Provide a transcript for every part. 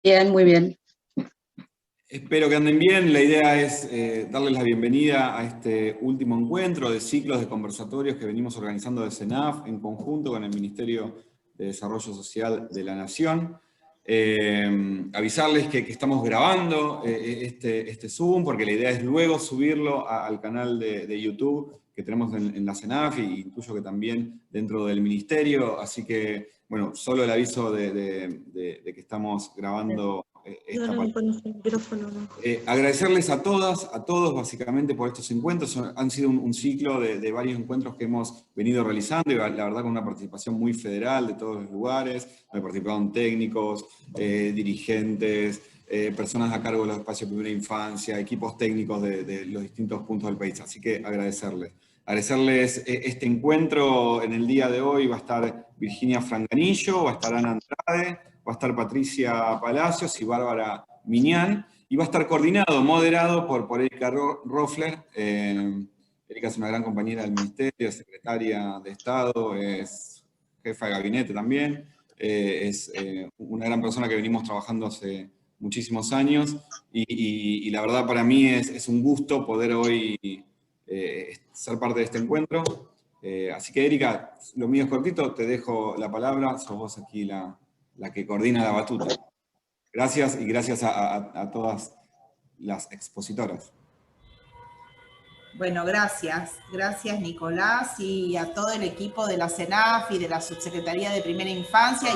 Bien, muy bien. Espero que anden bien. La idea es darles la bienvenida a este último encuentro de ciclos de conversatorios que venimos organizando de CENAF en conjunto con el Ministerio de Desarrollo Social de la Nación. Avisarles que estamos grabando este Zoom, porque la idea es luego subirlo al canal de YouTube que tenemos en la CENAF, y intuyo que también dentro del Ministerio. Así que, bueno, solo el aviso de que estamos grabando esta parte. Agradecerles a todas, a todos básicamente por estos encuentros. Han sido un ciclo de varios encuentros que hemos venido realizando, y la verdad con una participación muy federal de todos los lugares. Participaron técnicos, dirigentes, personas a cargo de los espacios de primera infancia, equipos técnicos de los distintos puntos del país. Así que agradecerles. Agradecerles este encuentro. En el día de hoy va a estar Virginia Franganillo, va a estar Ana Andrade, va a estar Patricia Palacios y Bárbara Miñán, y va a estar coordinado, moderado por Erika Roffler. Erika es una gran compañera del Ministerio, es secretaria de Estado, es jefa de gabinete también, es una gran persona que venimos trabajando hace muchísimos años, y la verdad para mí es un gusto poder hoy ser parte de este encuentro. Así que Erika, lo mío es cortito, te dejo la palabra, sos vos aquí la que coordina la batuta. Gracias, y gracias a todas las expositoras. Bueno, gracias. Gracias, Nicolás, y a todo el equipo de la CENAF y de la Subsecretaría de Primera Infancia,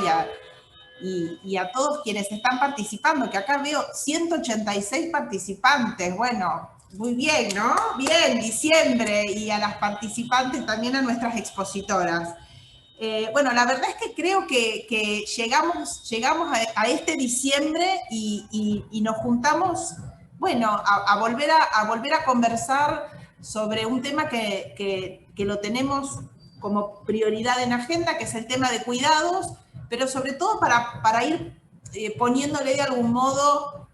y a todos quienes están participando, que acá veo 186 participantes. Bueno, muy bien, ¿no? Bien, diciembre, y a las participantes también, a nuestras expositoras. Bueno, la verdad es que creo que llegamos a este diciembre y nos juntamos, bueno, a volver a conversar sobre un tema que lo tenemos como prioridad en agenda, que es el tema de cuidados, pero sobre todo para ir poniéndole de algún modo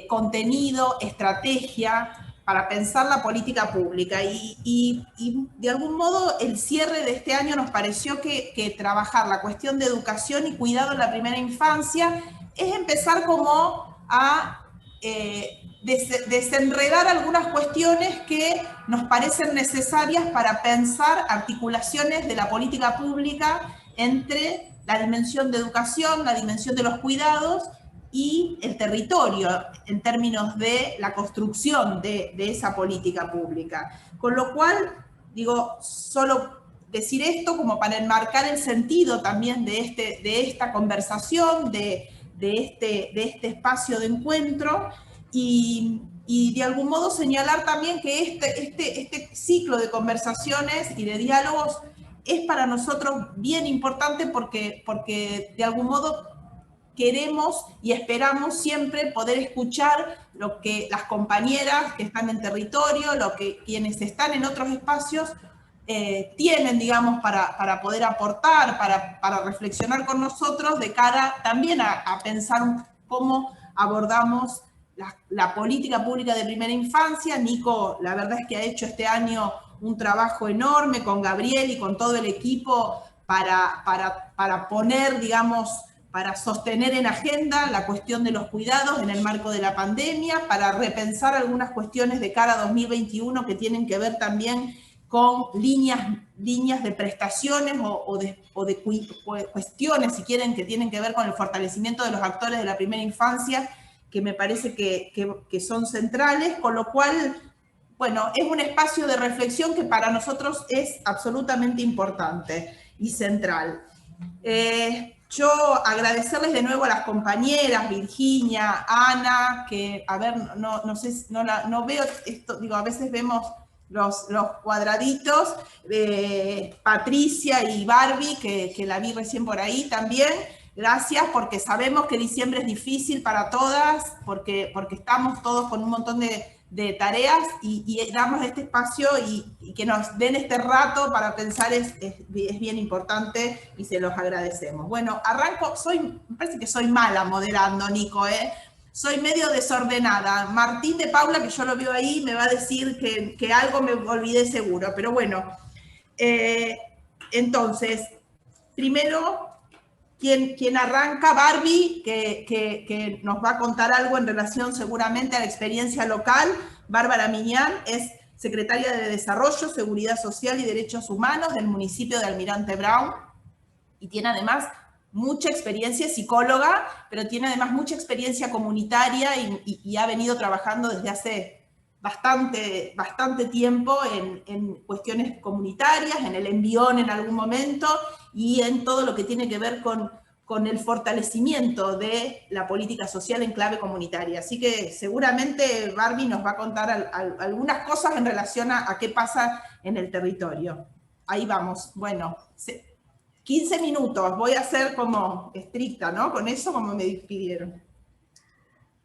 contenido, estrategia, para pensar la política pública. Y de algún modo el cierre de este año nos pareció que trabajar la cuestión de educación y cuidado en la primera infancia es empezar como a desenredar algunas cuestiones que nos parecen necesarias para pensar articulaciones de la política pública entre la dimensión de educación, la dimensión de los cuidados y el territorio en términos de la construcción de esa política pública. Con lo cual, digo, solo decir esto como para enmarcar el sentido también de esta conversación, de este espacio de encuentro, y de algún modo señalar también que este ciclo de conversaciones y de diálogos es para nosotros bien importante, porque de algún modo queremos y esperamos siempre poder escuchar lo que las compañeras que están en territorio, lo que quienes están en otros espacios tienen, digamos, para poder aportar, para reflexionar con nosotros de cara también a pensar cómo abordamos la política pública de primera infancia. Nico, la verdad es que ha hecho este año un trabajo enorme con Gabriel y con todo el equipo para poner, digamos, para sostener en agenda la cuestión de los cuidados en el marco de la pandemia, para repensar algunas cuestiones de cara a 2021 que tienen que ver también con líneas de prestaciones o de cuestiones, si quieren, que tienen que ver con el fortalecimiento de los actores de la primera infancia, que me parece que son centrales, con lo cual, bueno, es un espacio de reflexión que para nosotros es absolutamente importante y central. Yo agradecerles de nuevo a las compañeras, Virginia, Ana, que, a ver, no sé, no veo esto, digo, a veces vemos los cuadraditos, Patricia y Barbie, que la vi recién por ahí también. Gracias, porque sabemos que diciembre es difícil para todas, porque estamos todos con un montón de tareas, y darnos este espacio y que nos den este rato para pensar es bien importante, y se los agradecemos. Bueno, arranco, me parece que soy mala moderando, Nico, soy medio desordenada. Martín de Paula, que yo lo veo ahí, me va a decir que algo me olvidé seguro, pero bueno. Entonces, primero, quien arranca, Barbie, que nos va a contar algo en relación seguramente a la experiencia local. Bárbara Miñán es secretaria de Desarrollo, Seguridad Social y Derechos Humanos del municipio de Almirante Brown, y tiene además mucha experiencia, es psicóloga, pero tiene además mucha experiencia comunitaria y ha venido trabajando desde hace bastante tiempo en cuestiones comunitarias, en el Envión en algún momento, y en todo lo que tiene que ver con el fortalecimiento de la política social en clave comunitaria. Así que seguramente Barbie nos va a contar algunas cosas en relación a qué pasa en el territorio. Ahí vamos. Bueno, 15 minutos. Voy a ser como estricta, ¿no? Con eso, como me pidieron.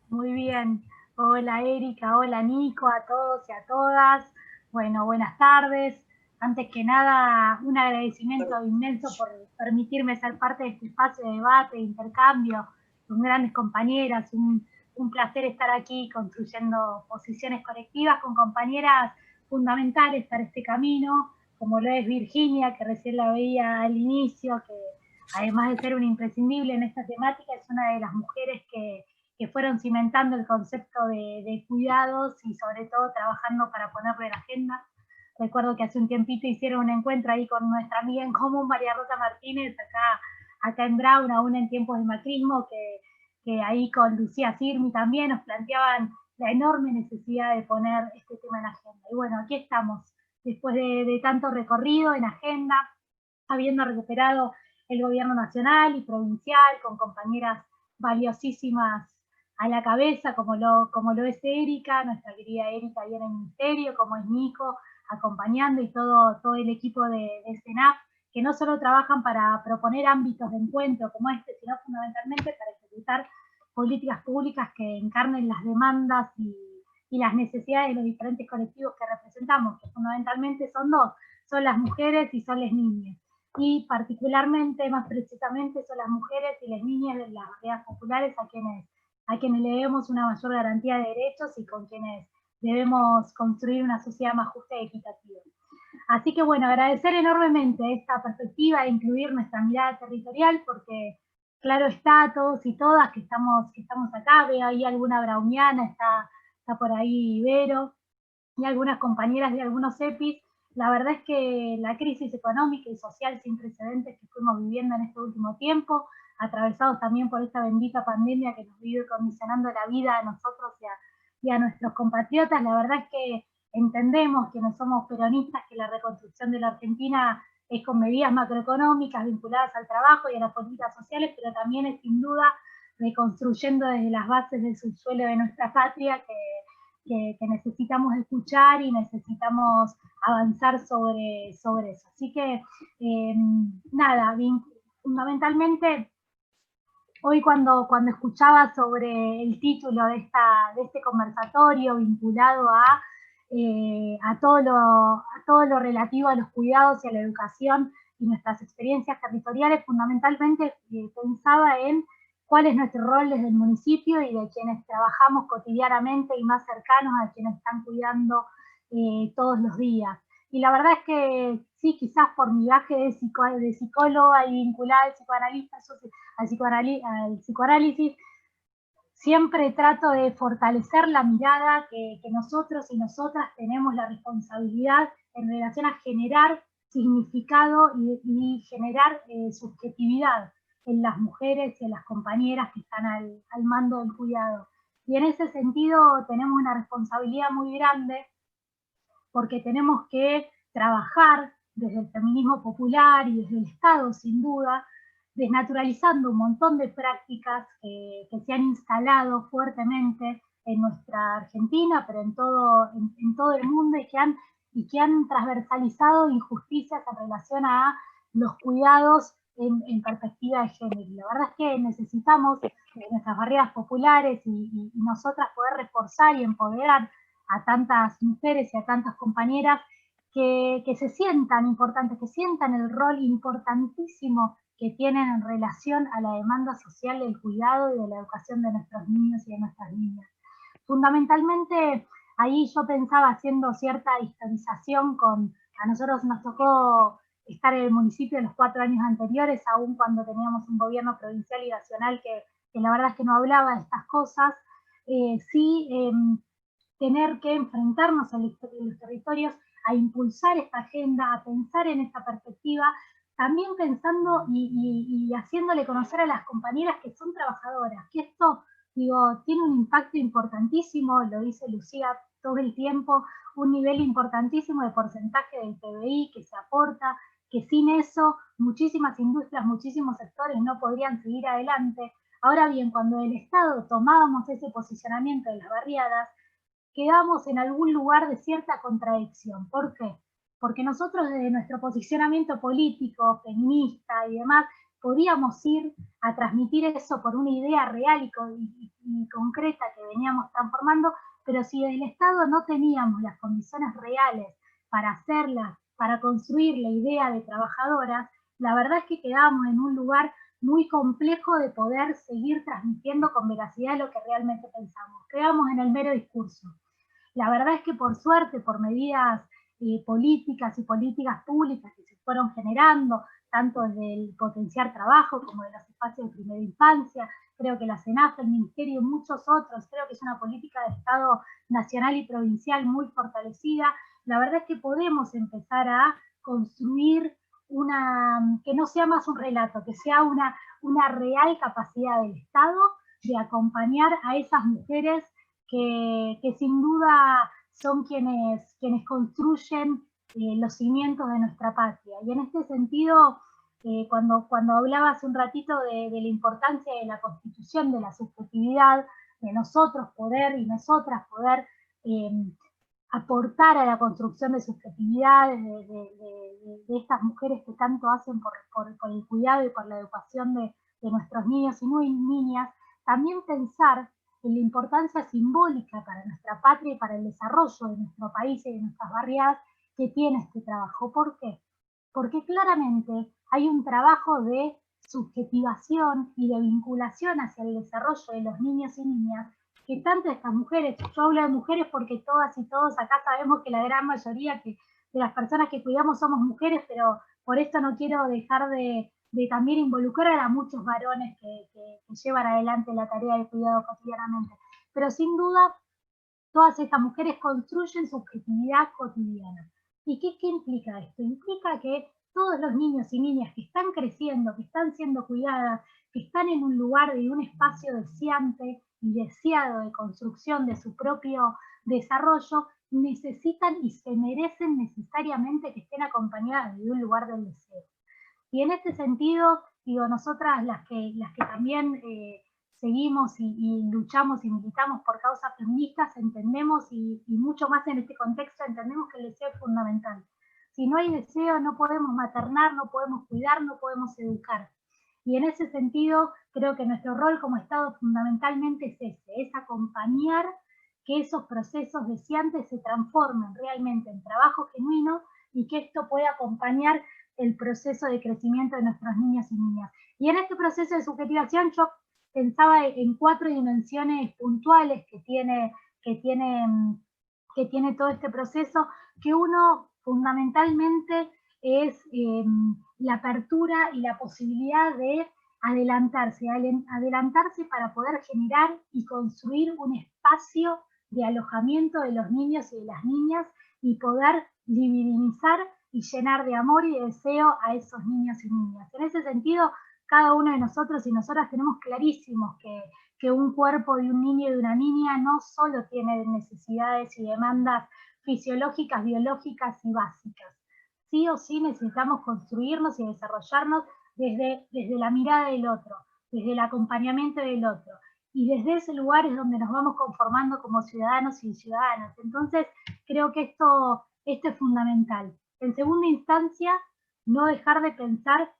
Muy bien. Hola Erika, hola Nico, a todos y a todas. Bueno, buenas tardes. Antes que nada, un agradecimiento inmenso por permitirme ser parte de este espacio de debate, de intercambio con grandes compañeras. Un placer estar aquí construyendo posiciones colectivas con compañeras fundamentales para este camino, como lo es Virginia, que recién la veía al inicio, que además de ser una imprescindible en esta temática, es una de las mujeres que fueron cimentando el concepto de cuidados y sobre todo trabajando para ponerlo en agenda. Recuerdo que hace un tiempito hicieron un encuentro ahí con nuestra amiga en común, María Rosa Martínez, acá en Brown, aún en tiempos de macrismo, que ahí con Lucía Sirmi también nos planteaban la enorme necesidad de poner este tema en agenda. Y bueno, aquí estamos, después de tanto recorrido en agenda, habiendo recuperado el gobierno nacional y provincial, con compañeras valiosísimas a la cabeza, como lo es Erika, nuestra querida Erika ahí en el ministerio, como es Nico, acompañando, y todo el equipo de CENAF, que no solo trabajan para proponer ámbitos de encuentro como este, sino fundamentalmente para ejecutar políticas públicas que encarnen las demandas y las necesidades de los diferentes colectivos que representamos, que fundamentalmente son dos, son las mujeres y son las niñas. Y particularmente, más precisamente, son las mujeres y las niñas de las barriadas populares a quienes le debemos una mayor garantía de derechos y con quienes debemos construir una sociedad más justa y equitativa. Así que bueno, agradecer enormemente esta perspectiva de incluir nuestra mirada territorial, porque claro está, todos y todas que estamos acá, veo ahí alguna browniana, está por ahí Ibero, y algunas compañeras de algunos EPIs. La verdad es que la crisis económica y social sin precedentes que fuimos viviendo en este último tiempo, atravesados también por esta bendita pandemia que nos vive condicionando la vida a nosotros y a nuestros compatriotas, la verdad es que entendemos, quienes somos peronistas, que la reconstrucción de la Argentina es con medidas macroeconómicas vinculadas al trabajo y a las políticas sociales, pero también es sin duda reconstruyendo desde las bases del subsuelo de nuestra patria que necesitamos escuchar y necesitamos avanzar sobre eso. Así que, nada, fundamentalmente, hoy cuando escuchaba sobre el título de este conversatorio vinculado a todo lo relativo a los cuidados y a la educación y nuestras experiencias territoriales, fundamentalmente pensaba en cuál es nuestro rol desde el municipio y de quienes trabajamos cotidianamente y más cercanos a quienes están cuidando todos los días. Y la verdad es que sí, quizás por mi viaje de psicóloga y vinculada al psicoanalista, al psicoanálisis, siempre trato de fortalecer la mirada que nosotros y nosotras tenemos la responsabilidad en relación a generar significado y generar subjetividad en las mujeres y en las compañeras que están al mando del cuidado. Y en ese sentido tenemos una responsabilidad muy grande, porque tenemos que trabajar desde el feminismo popular y desde el Estado, sin duda, desnaturalizando un montón de prácticas que se han instalado fuertemente en nuestra Argentina, pero en todo el mundo, y que han transversalizado injusticias en relación a los cuidados en perspectiva de género. La verdad es que necesitamos nuestras barreras populares y nosotras poder reforzar y empoderar a tantas mujeres y a tantas compañeras que se sientan importantes, que sientan el rol importantísimo que tienen en relación a la demanda social del cuidado y de la educación de nuestros niños y de nuestras niñas. Fundamentalmente, ahí yo pensaba, haciendo cierta historización a nosotros nos tocó estar en el municipio en los 4 años anteriores, aún cuando teníamos un gobierno provincial y nacional que la verdad es que no hablaba de estas cosas, sí tener que enfrentarnos en los territorios a impulsar esta agenda, a pensar en esta perspectiva, también pensando y haciéndole conocer a las compañeras que son trabajadoras, que esto, digo, tiene un impacto importantísimo, lo dice Lucía todo el tiempo, un nivel importantísimo de porcentaje del PBI que se aporta, que sin eso muchísimas industrias, muchísimos sectores no podrían seguir adelante. Ahora bien, cuando el Estado tomábamos ese posicionamiento de las barriadas, quedamos en algún lugar de cierta contradicción. ¿Por qué? Porque nosotros desde nuestro posicionamiento político, feminista y demás, podíamos ir a transmitir eso por una idea real y concreta que veníamos transformando, pero si desde el Estado no teníamos las condiciones reales para hacerlas, para construir la idea de trabajadoras, la verdad es que quedábamos en un lugar muy complejo de poder seguir transmitiendo con veracidad lo que realmente pensamos. Quedamos en el mero discurso. La verdad es que por suerte, por medidas políticas y políticas públicas que se fueron generando, tanto desde el potenciar trabajo como de los espacios de primera infancia, creo que la CENAF, el Ministerio y muchos otros, creo que es una política de Estado nacional y provincial muy fortalecida. La verdad es que podemos empezar a construir que no sea más un relato, que sea una real capacidad del Estado de acompañar a esas mujeres que sin duda son quienes construyen los cimientos de nuestra patria. Y en este sentido, cuando hablaba hace un ratito de la importancia de la Constitución, de la subjetividad, de nosotros poder y nosotras poder aportar a la construcción de subjetividad de estas mujeres que tanto hacen por el cuidado y por la educación de nuestros niños y niñas, también pensar en la importancia simbólica para nuestra patria y para el desarrollo de nuestro país y de nuestras barriadas que tiene este trabajo. ¿Por qué? Porque claramente hay un trabajo de subjetivación y de vinculación hacia el desarrollo de los niños y niñas que tanto estas mujeres, yo hablo de mujeres porque todas y todos acá sabemos que la gran mayoría de las personas que cuidamos somos mujeres, pero por esto no quiero dejar de también involucrar a muchos varones que llevan adelante la tarea de cuidado cotidianamente. Pero sin duda, todas estas mujeres construyen subjetividad cotidiana. ¿Y qué implica esto? Implica que todos los niños y niñas que están creciendo, que están siendo cuidadas, que están en un lugar de un espacio deseante y deseado de construcción de su propio desarrollo, necesitan y se merecen necesariamente que estén acompañadas de un lugar del deseo. Y en este sentido, digo, nosotras las que también seguimos y luchamos y militamos por causas feministas, entendemos y mucho más en este contexto, entendemos que el deseo es fundamental. Si no hay deseo, no podemos maternar, no podemos cuidar, no podemos educar. Y en ese sentido, creo que nuestro rol como Estado fundamentalmente es ese, es acompañar que esos procesos deseantes se transformen realmente en trabajo genuino y que esto pueda acompañar el proceso de crecimiento de nuestros niños y niñas. Y en este proceso de subjetivación yo pensaba en 4 dimensiones puntuales que tiene todo este proceso, que uno fundamentalmente es la apertura y la posibilidad de adelantarse para poder generar y construir un espacio de alojamiento de los niños y de las niñas y poder divinizar y llenar de amor y de deseo a esos niños y niñas. En ese sentido, cada uno de nosotros y nosotras tenemos clarísimos que un cuerpo de un niño y de una niña no solo tiene necesidades y demandas fisiológicas, biológicas y básicas. Sí o sí necesitamos construirnos y desarrollarnos desde la mirada del otro, desde el acompañamiento del otro. Y desde ese lugar es donde nos vamos conformando como ciudadanos y ciudadanas. Entonces, creo que esto es fundamental. En segunda instancia, no dejar de pensar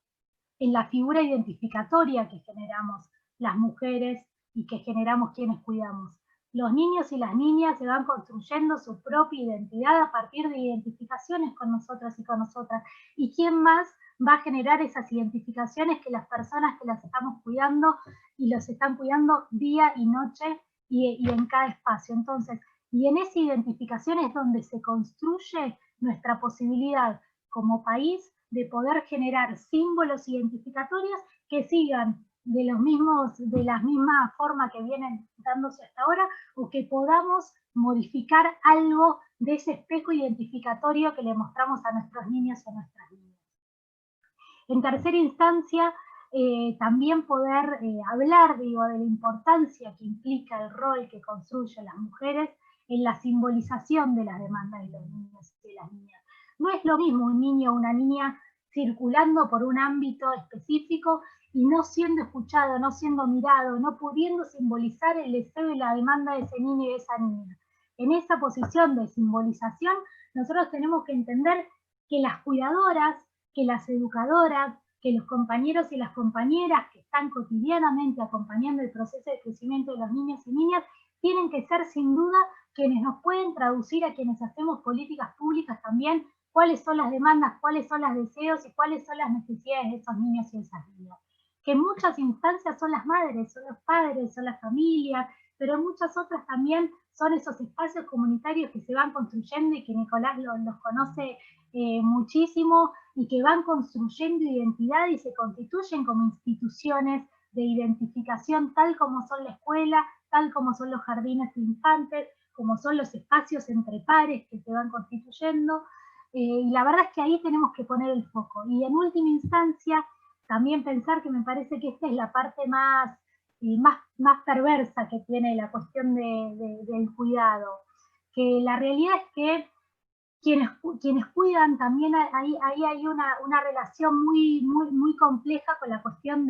en la figura identificatoria que generamos las mujeres y que generamos quienes cuidamos. Los niños y las niñas se van construyendo su propia identidad a partir de identificaciones con nosotras y con nosotras. ¿Y quién más va a generar esas identificaciones que las personas que las estamos cuidando y los están cuidando día y noche y en cada espacio? Entonces, y en esa identificación es donde se construye nuestra posibilidad como país de poder generar símbolos identificatorios que sigan de la misma forma que vienen dándose hasta ahora, o que podamos modificar algo de ese espejo identificatorio que le mostramos a nuestros niños o a nuestras niñas. En tercera instancia, también poder hablar, de la importancia que implica el rol que construyen las mujeres en la simbolización de las demandas de los niños y de las niñas. No es lo mismo un niño o una niña circulando por un ámbito específico y no siendo escuchado, no siendo mirado, no pudiendo simbolizar el deseo y la demanda de ese niño y de esa niña. En esa posición de simbolización, nosotros tenemos que entender que las cuidadoras, que las educadoras, que los compañeros y las compañeras que están cotidianamente acompañando el proceso de crecimiento de los niños y niñas, tienen que ser sin duda quienes nos pueden traducir a quienes hacemos políticas públicas también cuáles son las demandas, cuáles son los deseos y cuáles son las necesidades de esos niños y esas niñas. Que en muchas instancias son las madres, son los padres, son las familias, pero en muchas otras también son esos espacios comunitarios que se van construyendo y que Nicolás los conoce muchísimo, y que van construyendo identidad y se constituyen como instituciones de identificación, tal como son la escuela, tal como son los jardines de infantes, como son los espacios entre pares que se van constituyendo, y la verdad es que ahí tenemos que poner el foco. Y en última instancia, también pensar que me parece que esta es la parte más perversa que tiene la cuestión del cuidado, que la realidad es que quienes cuidan también, ahí hay una relación muy compleja con la cuestión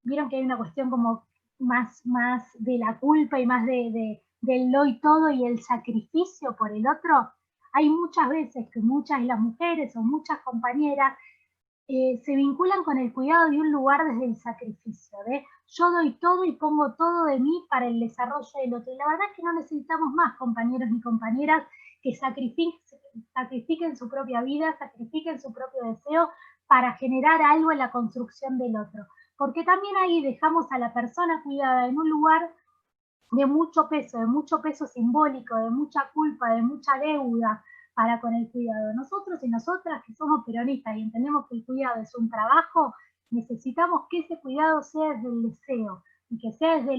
vieron que hay una cuestión como más de la culpa y más del doy todo y el sacrificio por el otro. Hay muchas veces que muchas de las mujeres o muchas compañeras se vinculan con el cuidado de un lugar desde el sacrificio, de yo doy todo y pongo todo de mí para el desarrollo del otro. Y la verdad es que no necesitamos más compañeros ni compañeras que sacrifiquen su propia vida, sacrifiquen su propio deseo para generar algo en la construcción del otro. Porque también ahí dejamos a la persona cuidada en un lugar de mucho peso simbólico, de mucha culpa, de mucha deuda para con el cuidado. Nosotros y nosotras que somos peronistas y entendemos que el cuidado es un trabajo, necesitamos que ese cuidado sea desde el deseo y que sea desde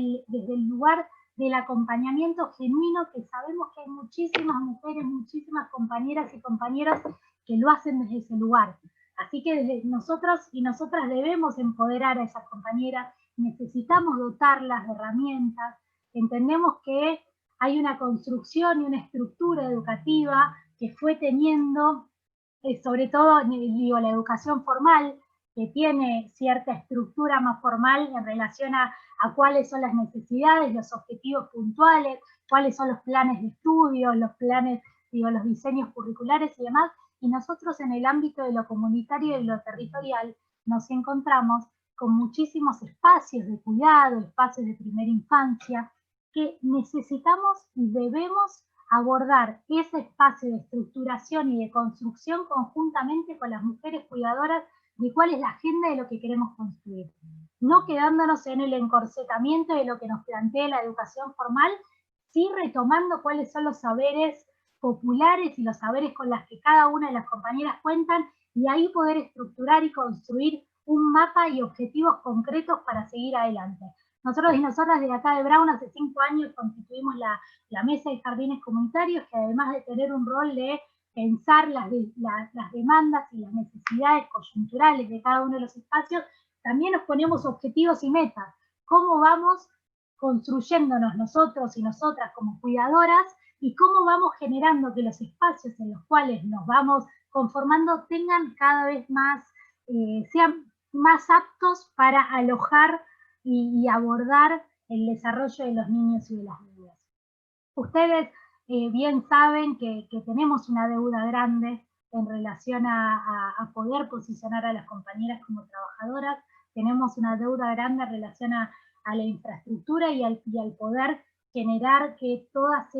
el lugar del acompañamiento genuino, que sabemos que hay muchísimas mujeres, muchísimas compañeras y compañeros que lo hacen desde ese lugar. Así que desde nosotros y nosotras debemos empoderar a esas compañeras, necesitamos dotarlas de herramientas. Entendemos que hay una construcción y una estructura educativa que fue teniendo, sobre todo, la educación formal, que tiene cierta estructura más formal en relación a cuáles son las necesidades, los objetivos puntuales, cuáles son los planes de estudio, los planes, los diseños curriculares y demás, y nosotros en el ámbito de lo comunitario y de lo territorial nos encontramos con muchísimos espacios de cuidado, espacios de primera infancia, que necesitamos y debemos abordar ese espacio de estructuración y de construcción conjuntamente con las mujeres cuidadoras de cuál es la agenda de lo que queremos construir. No quedándonos en el encorsetamiento de lo que nos plantea la educación formal, sí retomando cuáles son los saberes populares y los saberes con los que cada una de las compañeras cuentan, y ahí poder estructurar y construir un mapa y objetivos concretos para seguir adelante. Nosotros y nosotras de acá de Brown hace 5 años constituimos la mesa de jardines comunitarios, que además de tener un rol de pensar las demandas y las necesidades coyunturales de cada uno de los espacios, también nos ponemos objetivos y metas. ¿Cómo vamos construyéndonos nosotros y nosotras como cuidadoras y cómo vamos generando que los espacios en los cuales nos vamos conformando tengan cada vez más, sean más aptos para alojar y abordar el desarrollo de los niños y de las niñas? Ustedes bien saben que tenemos una deuda grande en relación a poder posicionar a las compañeras como trabajadoras, tenemos una deuda grande en relación a la infraestructura y al poder generar que todas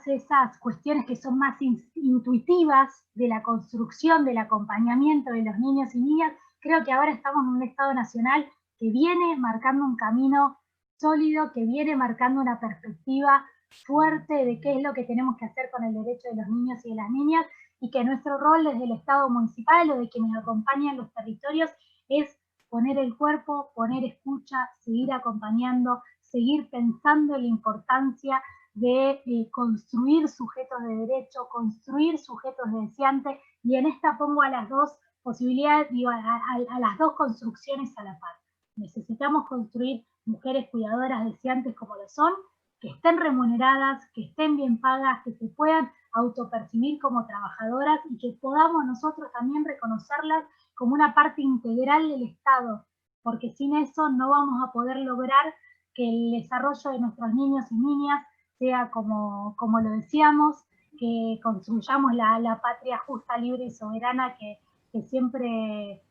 esas cuestiones que son más intuitivas de la construcción, del acompañamiento de los niños y niñas. Creo que ahora estamos en un Estado nacional que viene marcando un camino sólido, que viene marcando una perspectiva fuerte de qué es lo que tenemos que hacer con el derecho de los niños y de las niñas, y que nuestro rol desde el Estado municipal o de quienes acompañan los territorios es poner el cuerpo, poner escucha, seguir acompañando, seguir pensando en la importancia de construir sujetos de derecho, construir sujetos deseantes, y en esta pongo a las dos posibilidades, digo, a las dos construcciones a la par. Necesitamos construir mujeres cuidadoras deseantes como lo son, que estén remuneradas, que estén bien pagas, que se puedan autopercibir como trabajadoras y que podamos nosotros también reconocerlas como una parte integral del Estado, porque sin eso no vamos a poder lograr que el desarrollo de nuestros niños y niñas sea como lo decíamos, que construyamos la patria justa, libre y soberana que siempre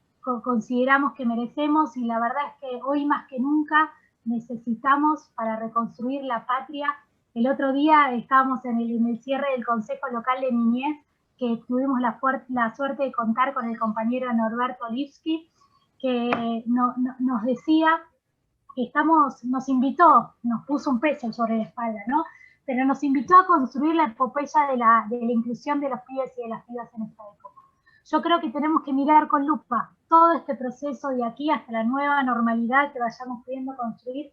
consideramos que merecemos, y la verdad es que hoy más que nunca necesitamos para reconstruir la patria. El otro día estábamos en el cierre del Consejo Local de Niñez, que tuvimos la suerte de contar con el compañero Norberto Lipski, que nos decía que nos invitó, nos puso un peso sobre la espalda, ¿no? Pero nos invitó a construir la epopeya de la inclusión de los pibes y de las pibas en esta época. Yo creo que tenemos que mirar con lupa todo este proceso de aquí hasta la nueva normalidad que vayamos pudiendo construir,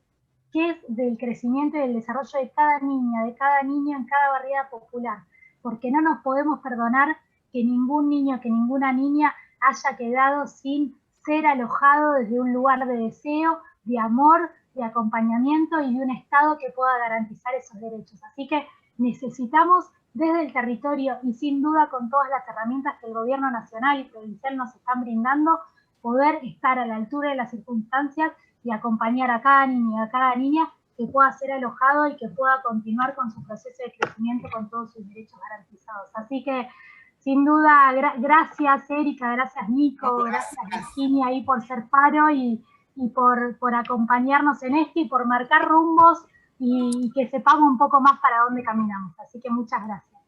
que es del crecimiento y del desarrollo de cada niña, de cada niño en cada barriada popular, porque no nos podemos perdonar que ningún niño, que ninguna niña haya quedado sin ser alojado desde un lugar de deseo, de amor, de acompañamiento y de un Estado que pueda garantizar esos derechos. Así que necesitamos desde el territorio y sin duda con todas las herramientas que el gobierno nacional y provincial nos están brindando, poder estar a la altura de las circunstancias y acompañar a cada niño y a cada niña que pueda ser alojado y que pueda continuar con su proceso de crecimiento con todos sus derechos garantizados. Así que, sin duda, gracias Erika, gracias Nico, gracias Virginia ahí por ser faro y por acompañarnos en esto y por marcar rumbos y que sepamos un poco más para dónde caminamos. Así que muchas gracias.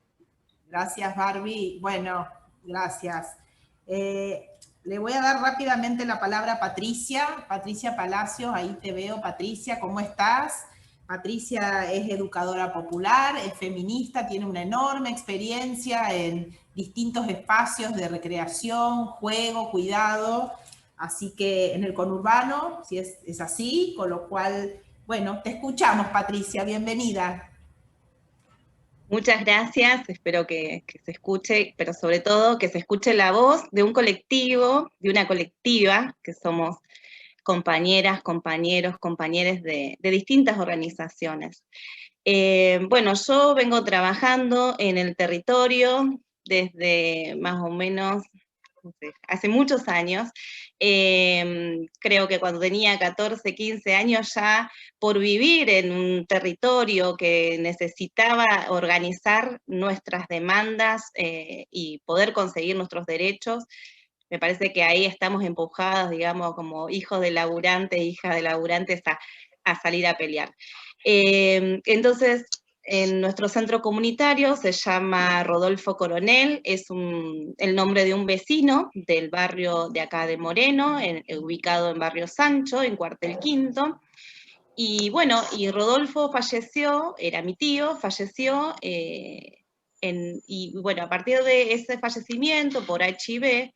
Gracias, Barbie. Bueno, gracias. Le voy a dar rápidamente la palabra a Patricia Palacios, ahí te veo. Patricia, ¿cómo estás? Patricia es educadora popular, es feminista, tiene una enorme experiencia en distintos espacios de recreación, juego, cuidado, así que en el conurbano, si es así, con lo cual, bueno, te escuchamos, Patricia, bienvenida. Muchas gracias, espero que se escuche, pero sobre todo que se escuche la voz de un colectivo, de una colectiva, que somos compañeras, compañeros, compañeres de distintas organizaciones. Bueno, yo vengo trabajando en el territorio desde más o menos, no sé, hace muchos años. Creo que cuando tenía 14, 15 años ya, por vivir en un territorio que necesitaba organizar nuestras demandas y poder conseguir nuestros derechos, me parece que ahí estamos empujadas, digamos, como hijos de laburantes, hijas de laburantes, a salir a pelear. Entonces, en nuestro centro comunitario se llama Rodolfo Coronel, es el nombre de un vecino del barrio de acá de Moreno, ubicado en Barrio Sancho, en Cuartel Quinto. Y bueno, y Rodolfo falleció, era mi tío, falleció, y bueno, a partir de ese fallecimiento por HIV,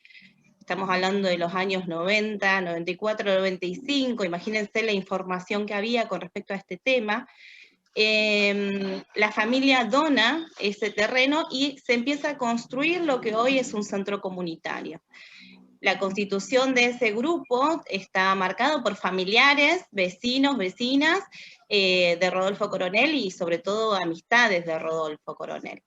estamos hablando de los años 90, 94, 95, imagínense la información que había con respecto a este tema. La familia dona ese terreno y se empieza a construir lo que hoy es un centro comunitario. La constitución de ese grupo está marcado por familiares, vecinos, vecinas de Rodolfo Coronel y sobre todo amistades de Rodolfo Coronel.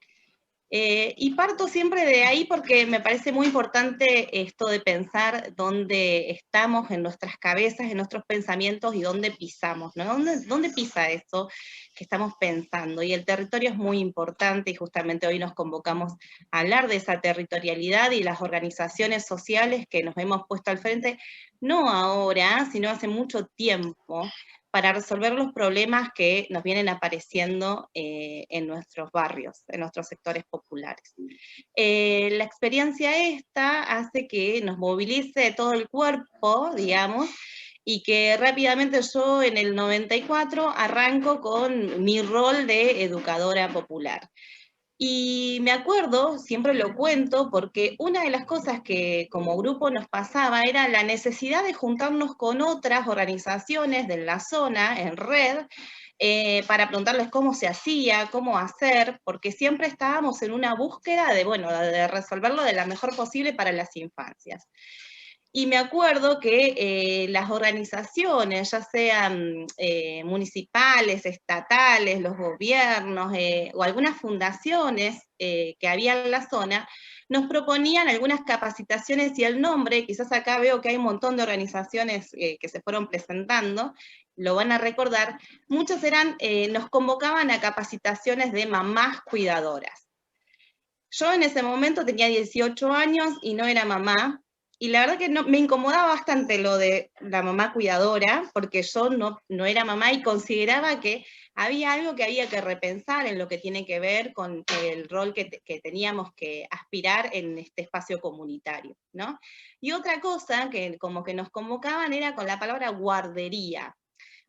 Y parto siempre de ahí porque me parece muy importante esto de pensar dónde estamos en nuestras cabezas, en nuestros pensamientos y dónde pisamos, ¿no? ¿Dónde pisa eso que estamos pensando? Y el territorio es muy importante y justamente hoy nos convocamos a hablar de esa territorialidad y las organizaciones sociales que nos hemos puesto al frente, no ahora, sino hace mucho tiempo, para resolver los problemas que nos vienen apareciendo en nuestros barrios, en nuestros sectores populares. La experiencia esta hace que nos movilice todo el cuerpo, digamos, y que rápidamente yo en el 94 arranco con mi rol de educadora popular. Y me acuerdo, siempre lo cuento, porque una de las cosas que como grupo nos pasaba era la necesidad de juntarnos con otras organizaciones de la zona, en red, para preguntarles cómo se hacía, cómo hacer, porque siempre estábamos en una búsqueda de, bueno, de resolverlo de la mejor posible para las infancias. Y me acuerdo que las organizaciones, ya sean municipales, estatales, los gobiernos o algunas fundaciones que había en la zona, nos proponían algunas capacitaciones y el nombre, quizás acá veo que hay un montón de organizaciones que se fueron presentando, lo van a recordar, muchos eran, nos convocaban a capacitaciones de mamás cuidadoras. Yo en ese momento tenía 18 años y no era mamá, y la verdad que me incomodaba bastante lo de la mamá cuidadora, porque yo no era mamá y consideraba que había algo que había que repensar en lo que tiene que ver con el rol que teníamos que aspirar en este espacio comunitario, ¿no? Y otra cosa que como que nos convocaban era con la palabra guardería.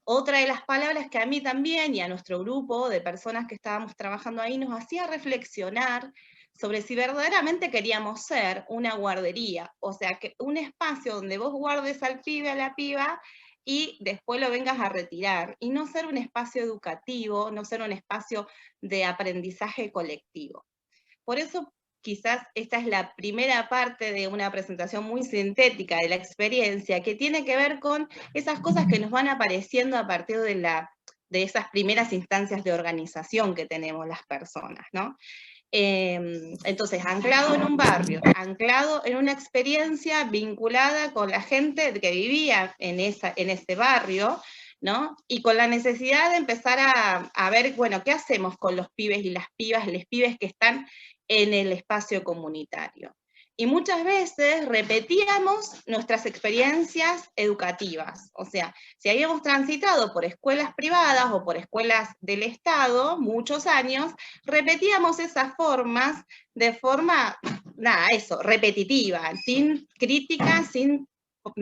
Otra de las palabras que a mí también y a nuestro grupo de personas que estábamos trabajando ahí nos hacía reflexionar sobre si verdaderamente queríamos ser una guardería, o sea, que un espacio donde vos guardes al pibe, a la piba, y después lo vengas a retirar, y no ser un espacio educativo, no ser un espacio de aprendizaje colectivo. Por eso quizás esta es la primera parte de una presentación muy sintética de la experiencia, que tiene que ver con esas cosas que nos van apareciendo a partir de esas primeras instancias de organización que tenemos las personas, ¿no? Entonces, anclado en un barrio, anclado en una experiencia vinculada con la gente que vivía en ese barrio, ¿no? Y con la necesidad de empezar a ver, bueno, ¿qué hacemos con los pibes y las pibas, los pibes que están en el espacio comunitario? Y muchas veces repetíamos nuestras experiencias educativas. O sea, si habíamos transitado por escuelas privadas o por escuelas del Estado muchos años, repetíamos esas formas de forma, nada, eso, repetitiva, sin crítica, sin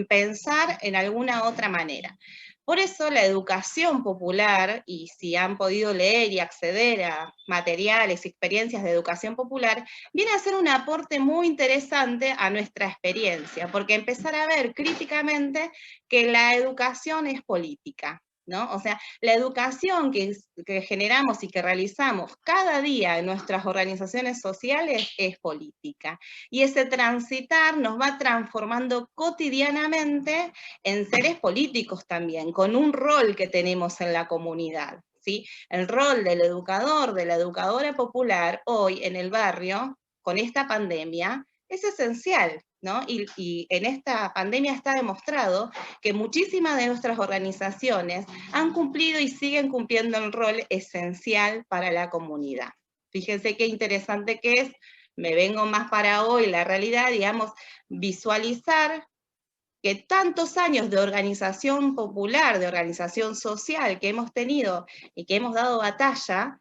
pensar en alguna otra manera. Por eso la educación popular, y si han podido leer y acceder a materiales y experiencias de educación popular, viene a ser un aporte muy interesante a nuestra experiencia, porque empezar a ver críticamente que la educación es política, ¿no? O sea, la educación que generamos y que realizamos cada día en nuestras organizaciones sociales es política. Y ese transitar nos va transformando cotidianamente en seres políticos también, con un rol que tenemos en la comunidad, ¿sí? El rol del educador, de la educadora popular, hoy en el barrio, con esta pandemia, es esencial, ¿no? Y en esta pandemia está demostrado que muchísimas de nuestras organizaciones han cumplido y siguen cumpliendo el rol esencial para la comunidad. Fíjense qué interesante que es, me vengo más para hoy, la realidad, digamos, visualizar que tantos años de organización popular, de organización social que hemos tenido y que hemos dado batalla,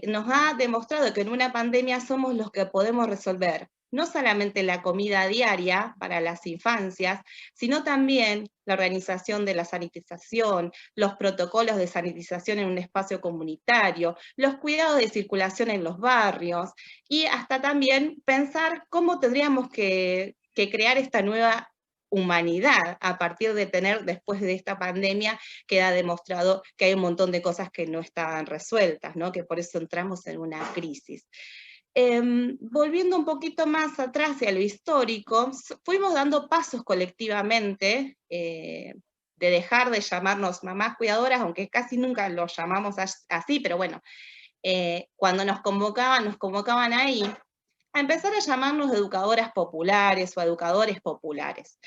nos ha demostrado que en una pandemia somos los que podemos resolver no solamente la comida diaria para las infancias, sino también la organización de la sanitización, los protocolos de sanitización en un espacio comunitario, los cuidados de circulación en los barrios, y hasta también pensar cómo tendríamos que crear esta nueva humanidad a partir de tener, después de esta pandemia, queda demostrado que hay un montón de cosas que no estaban resueltas, ¿no? Que por eso entramos en una crisis. Volviendo un poquito más atrás hacia lo histórico, fuimos dando pasos colectivamente de dejar de llamarnos mamás cuidadoras, aunque casi nunca lo llamamos así, pero bueno, cuando nos convocaban ahí, a empezar a llamarnos educadoras populares o educadores populares.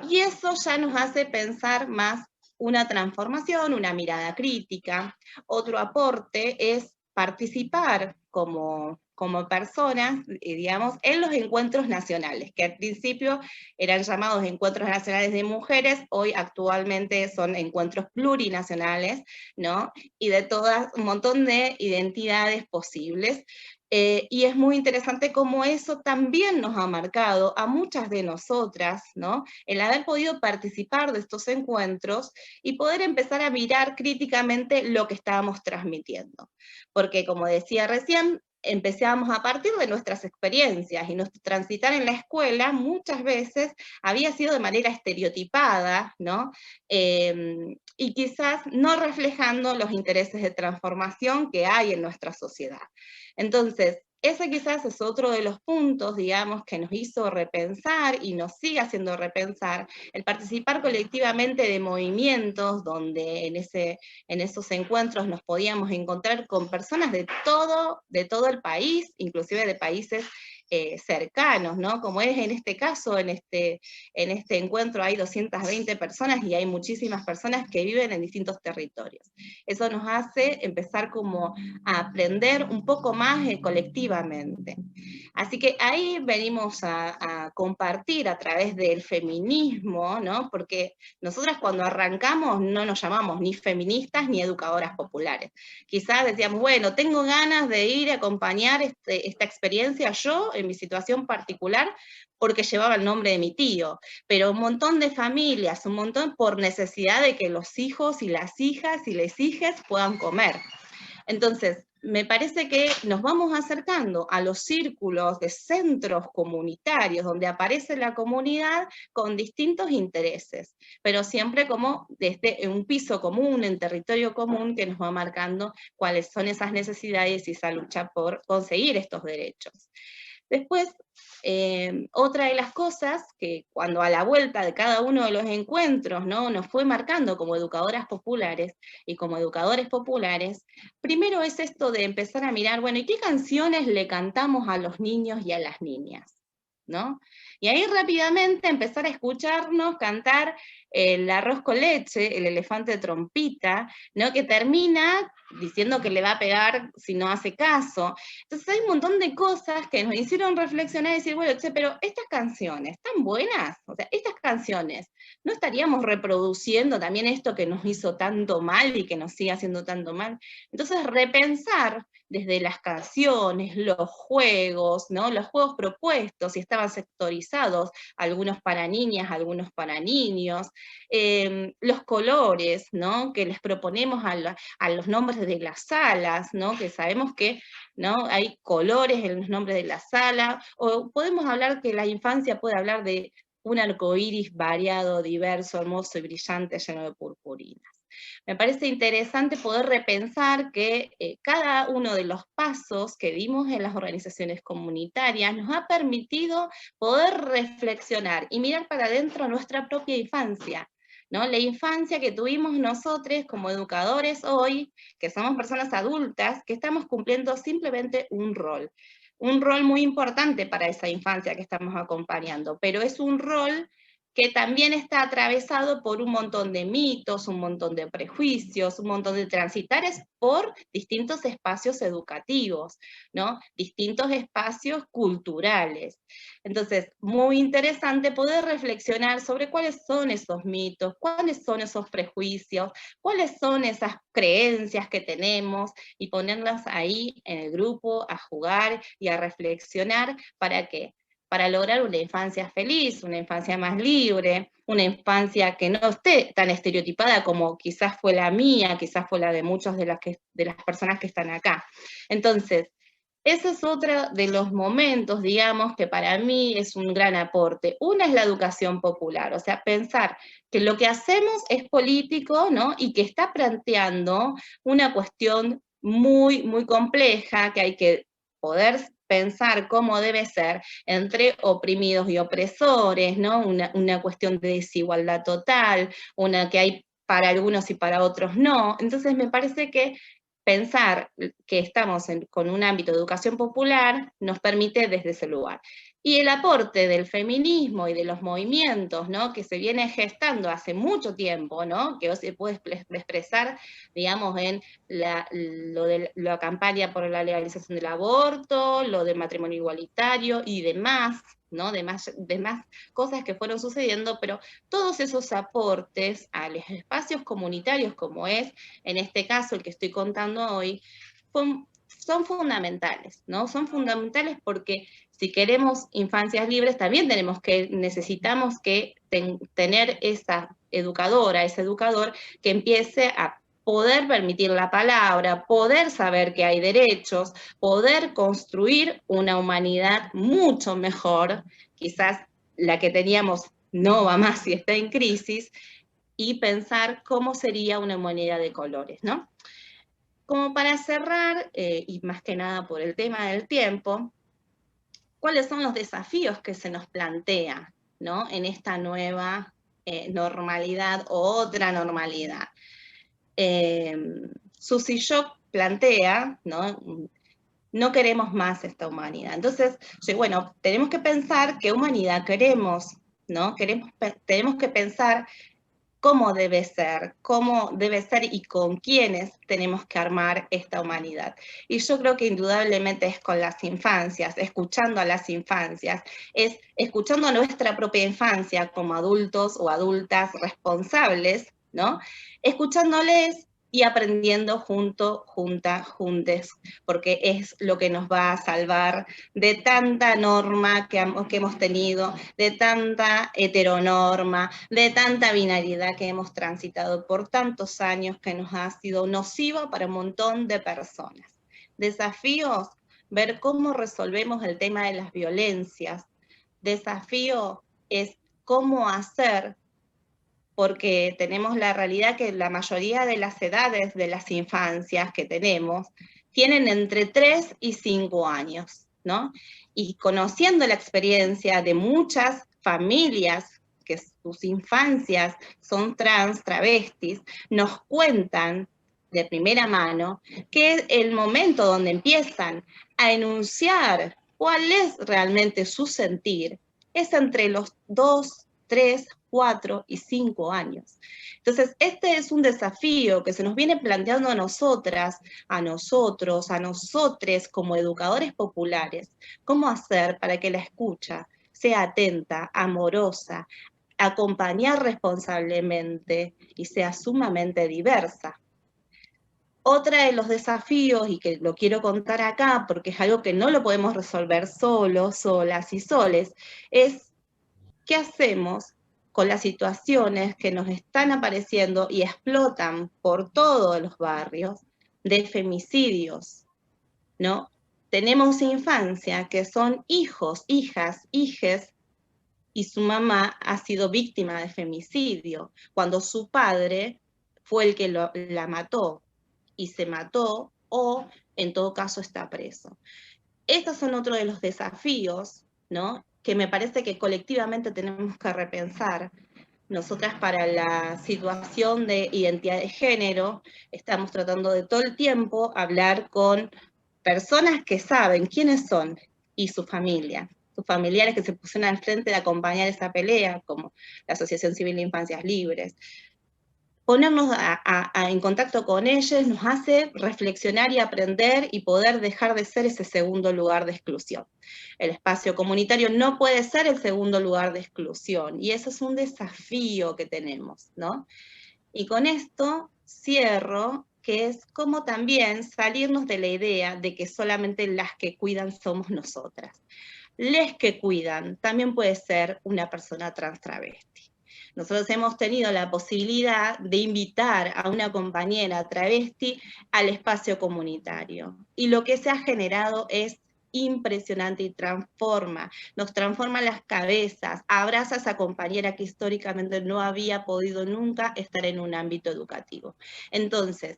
Y eso ya nos hace pensar más una transformación, una mirada crítica. Otro aporte es participar como personas, digamos, en los encuentros nacionales, que al principio eran llamados encuentros nacionales de mujeres, hoy actualmente son encuentros plurinacionales, ¿no? Y de todas, un montón de identidades posibles. Y es muy interesante cómo eso también nos ha marcado a muchas de nosotras, ¿no? El haber podido participar de estos encuentros y poder empezar a mirar críticamente lo que estábamos transmitiendo. Porque, como decía recién, empezamos a partir de nuestras experiencias, y nuestro transitar en la escuela muchas veces había sido de manera estereotipada, ¿no? Y quizás no reflejando los intereses de transformación que hay en nuestra sociedad. Entonces, ese quizás es otro de los puntos, digamos, que nos hizo repensar y nos sigue haciendo repensar el participar colectivamente de movimientos donde en esos encuentros nos podíamos encontrar con personas de todo el país, inclusive de países cercanos, ¿no? Como es en este caso, en este encuentro hay 220 personas y hay muchísimas personas que viven en distintos territorios. Eso nos hace empezar como a aprender un poco más colectivamente. Así que ahí venimos a compartir a través del feminismo, ¿no? Porque nosotras cuando arrancamos no nos llamamos ni feministas ni educadoras populares. Quizás decíamos, bueno, tengo ganas de ir a acompañar esta experiencia yo en mi situación particular, porque llevaba el nombre de mi tío, pero un montón de familias, un montón por necesidad de que los hijos y las hijas y les hijas puedan comer. Entonces, me parece que nos vamos acercando a los círculos de centros comunitarios donde aparece la comunidad con distintos intereses, pero siempre como desde un piso común, en territorio común, que nos va marcando cuáles son esas necesidades y esa lucha por conseguir estos derechos. Después, otra de las cosas que cuando a la vuelta de cada uno de los encuentros, ¿no?, nos fue marcando como educadoras populares y como educadores populares, primero es esto de empezar a mirar, bueno, ¿y qué canciones le cantamos a los niños y a las niñas? ¿No? Y ahí rápidamente empezar a escucharnos cantar el arroz con leche, el elefante trompita, ¿no?, que termina diciendo que le va a pegar si no hace caso. Entonces hay un montón de cosas que nos hicieron reflexionar y decir, bueno, che, pero estas canciones, ¿están buenas? O sea, estas canciones, ¿no estaríamos reproduciendo también esto que nos hizo tanto mal y que nos sigue haciendo tanto mal? Entonces repensar desde las canciones, los juegos, ¿no?, los juegos propuestos, si estaban sectorizados, algunos para niñas, algunos para niños, los colores, ¿no?, que les proponemos a los nombres de las salas, ¿no?, que sabemos que, ¿no?, hay colores en los nombres de la sala, o podemos hablar que la infancia puede hablar de un arcoíris variado, diverso, hermoso y brillante, lleno de purpurinas. Me parece interesante poder repensar que cada uno de los pasos que dimos en las organizaciones comunitarias nos ha permitido poder reflexionar y mirar para adentro nuestra propia infancia, ¿no? La infancia que tuvimos nosotros como educadores hoy, que somos personas adultas, que estamos cumpliendo simplemente un rol muy importante para esa infancia que estamos acompañando, pero es un rol que también está atravesado por un montón de mitos, un montón de prejuicios, un montón de transitares por distintos espacios educativos, ¿no?, distintos espacios culturales. Entonces, muy interesante poder reflexionar sobre cuáles son esos mitos, cuáles son esos prejuicios, cuáles son esas creencias que tenemos, y ponerlas ahí en el grupo a jugar y a reflexionar. ¿Para qué? Para lograr una infancia feliz, una infancia más libre, una infancia que no esté tan estereotipada como quizás fue la mía, quizás fue la de muchas de las personas que están acá. Entonces, ese es otro de los momentos, digamos, que para mí es un gran aporte. Una es la educación popular, o sea, pensar que lo que hacemos es político, ¿no?, y que está planteando una cuestión muy, muy compleja, que hay que poder pensar cómo debe ser entre oprimidos y opresores, ¿no?, una cuestión de desigualdad total, una que hay para algunos y para otros no. Entonces me parece que pensar que estamos con un ámbito de educación popular nos permite desde ese lugar. Y el aporte del feminismo y de los movimientos, ¿no?, que se viene gestando hace mucho tiempo, ¿no?, que hoy se puede expresar, digamos, en la campaña por la legalización del aborto, lo del matrimonio igualitario y demás, ¿no?, demás cosas que fueron sucediendo, pero todos esos aportes a los espacios comunitarios, como es, en este caso, el que estoy contando hoy, son fundamentales, ¿no? Son fundamentales porque si queremos infancias libres, también necesitamos tener esa educadora, ese educador que empiece a poder permitir la palabra, poder saber que hay derechos, poder construir una humanidad mucho mejor, quizás la que teníamos no va más y está en crisis, y pensar cómo sería una humanidad de colores, ¿no? Como para cerrar, y más que nada por el tema del tiempo, ¿cuáles son los desafíos que se nos plantea, ¿no? En esta nueva normalidad o otra normalidad? Susy Shock plantea, ¿no? No queremos más esta humanidad. Entonces, bueno, tenemos que pensar qué humanidad queremos, ¿no? Tenemos que pensar cómo debe ser y con quiénes tenemos que armar esta humanidad. Y yo creo que indudablemente es con las infancias, escuchando a las infancias, es escuchando a nuestra propia infancia como adultos o adultas responsables, ¿no? Escuchándoles y aprendiendo juntes, porque es lo que nos va a salvar de tanta norma que hemos tenido, de tanta heteronorma, de tanta binariedad que hemos transitado por tantos años que nos ha sido nociva para un montón de personas. Desafíos, ver cómo resolvemos el tema de las violencias. Desafío es cómo hacer, porque tenemos la realidad que la mayoría de las edades de las infancias que tenemos tienen entre 3 y 5 años, ¿no? Y conociendo la experiencia de muchas familias que sus infancias son trans, travestis, nos cuentan de primera mano que el momento donde empiezan a enunciar cuál es realmente su sentir es entre los 2, 3, 4 y 5 años. Entonces, este es un desafío que se nos viene planteando a nosotras, a nosotros, a nosotres como educadores populares. ¿Cómo hacer para que la escucha sea atenta, amorosa, acompañar responsablemente y sea sumamente diversa? Otra de los desafíos, y que lo quiero contar acá porque es algo que no lo podemos resolver solos, solas y soles, es ¿qué hacemos con las situaciones que nos están apareciendo y explotan por todos los barrios de femicidios, ¿no? Tenemos infancia que son hijos, hijas, hijes, y su mamá ha sido víctima de femicidio, cuando su padre fue el que la mató, y se mató, o en todo caso está preso. Estos son otro de los desafíos, ¿no? Que me parece que colectivamente tenemos que repensar. Nosotras para la situación de identidad de género estamos tratando de todo el tiempo hablar con personas que saben quiénes son y su familia, sus familiares que se pusieron al frente de acompañar esa pelea, como la Asociación Civil de Infancias Libres. Ponernos en contacto con ellos nos hace reflexionar y aprender y poder dejar de ser ese segundo lugar de exclusión. El espacio comunitario no puede ser el segundo lugar de exclusión, y eso es un desafío que tenemos, ¿no? Y con esto cierro, que es como también salirnos de la idea de que solamente las que cuidan somos nosotras. Les que cuidan también puede ser una persona trans travesti. Nosotros hemos tenido la posibilidad de invitar a una compañera travesti al espacio comunitario. Y lo que se ha generado es impresionante y nos transforma las cabezas, abraza a esa compañera que históricamente no había podido nunca estar en un ámbito educativo. Entonces,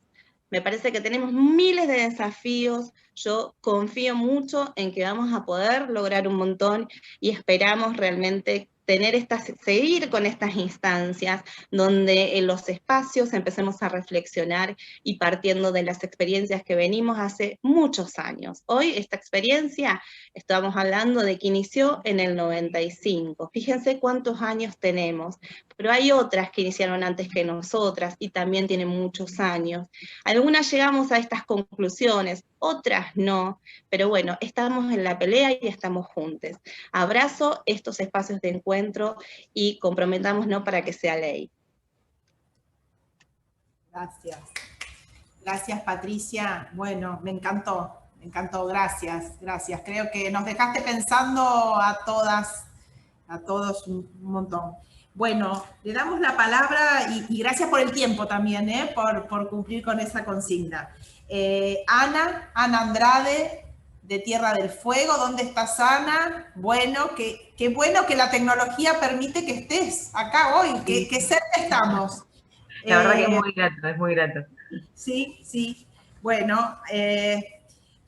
me parece que tenemos miles de desafíos, yo confío mucho en que vamos a poder lograr un montón y esperamos realmente seguir con estas instancias donde en los espacios empecemos a reflexionar y partiendo de las experiencias que venimos hace muchos años. Hoy esta experiencia, estamos hablando de que inició en el 95, fíjense cuántos años tenemos, pero hay otras que iniciaron antes que nosotras y también tienen muchos años. Algunas llegamos a estas conclusiones, otras no, pero bueno, estamos en la pelea y estamos juntos. Abrazo estos espacios de encuentro y comprometámonos para que sea ley. Gracias. Gracias, Patricia. Bueno, me encantó, gracias. Creo que nos dejaste pensando a todos un montón. Bueno, le damos la palabra y gracias por el tiempo también, por cumplir con esa consigna. Ana Andrade, de Tierra del Fuego. ¿Dónde estás, Ana? Bueno, qué bueno que la tecnología permite que estés acá hoy, que cerca estamos. La verdad que es muy grato. Sí. Bueno,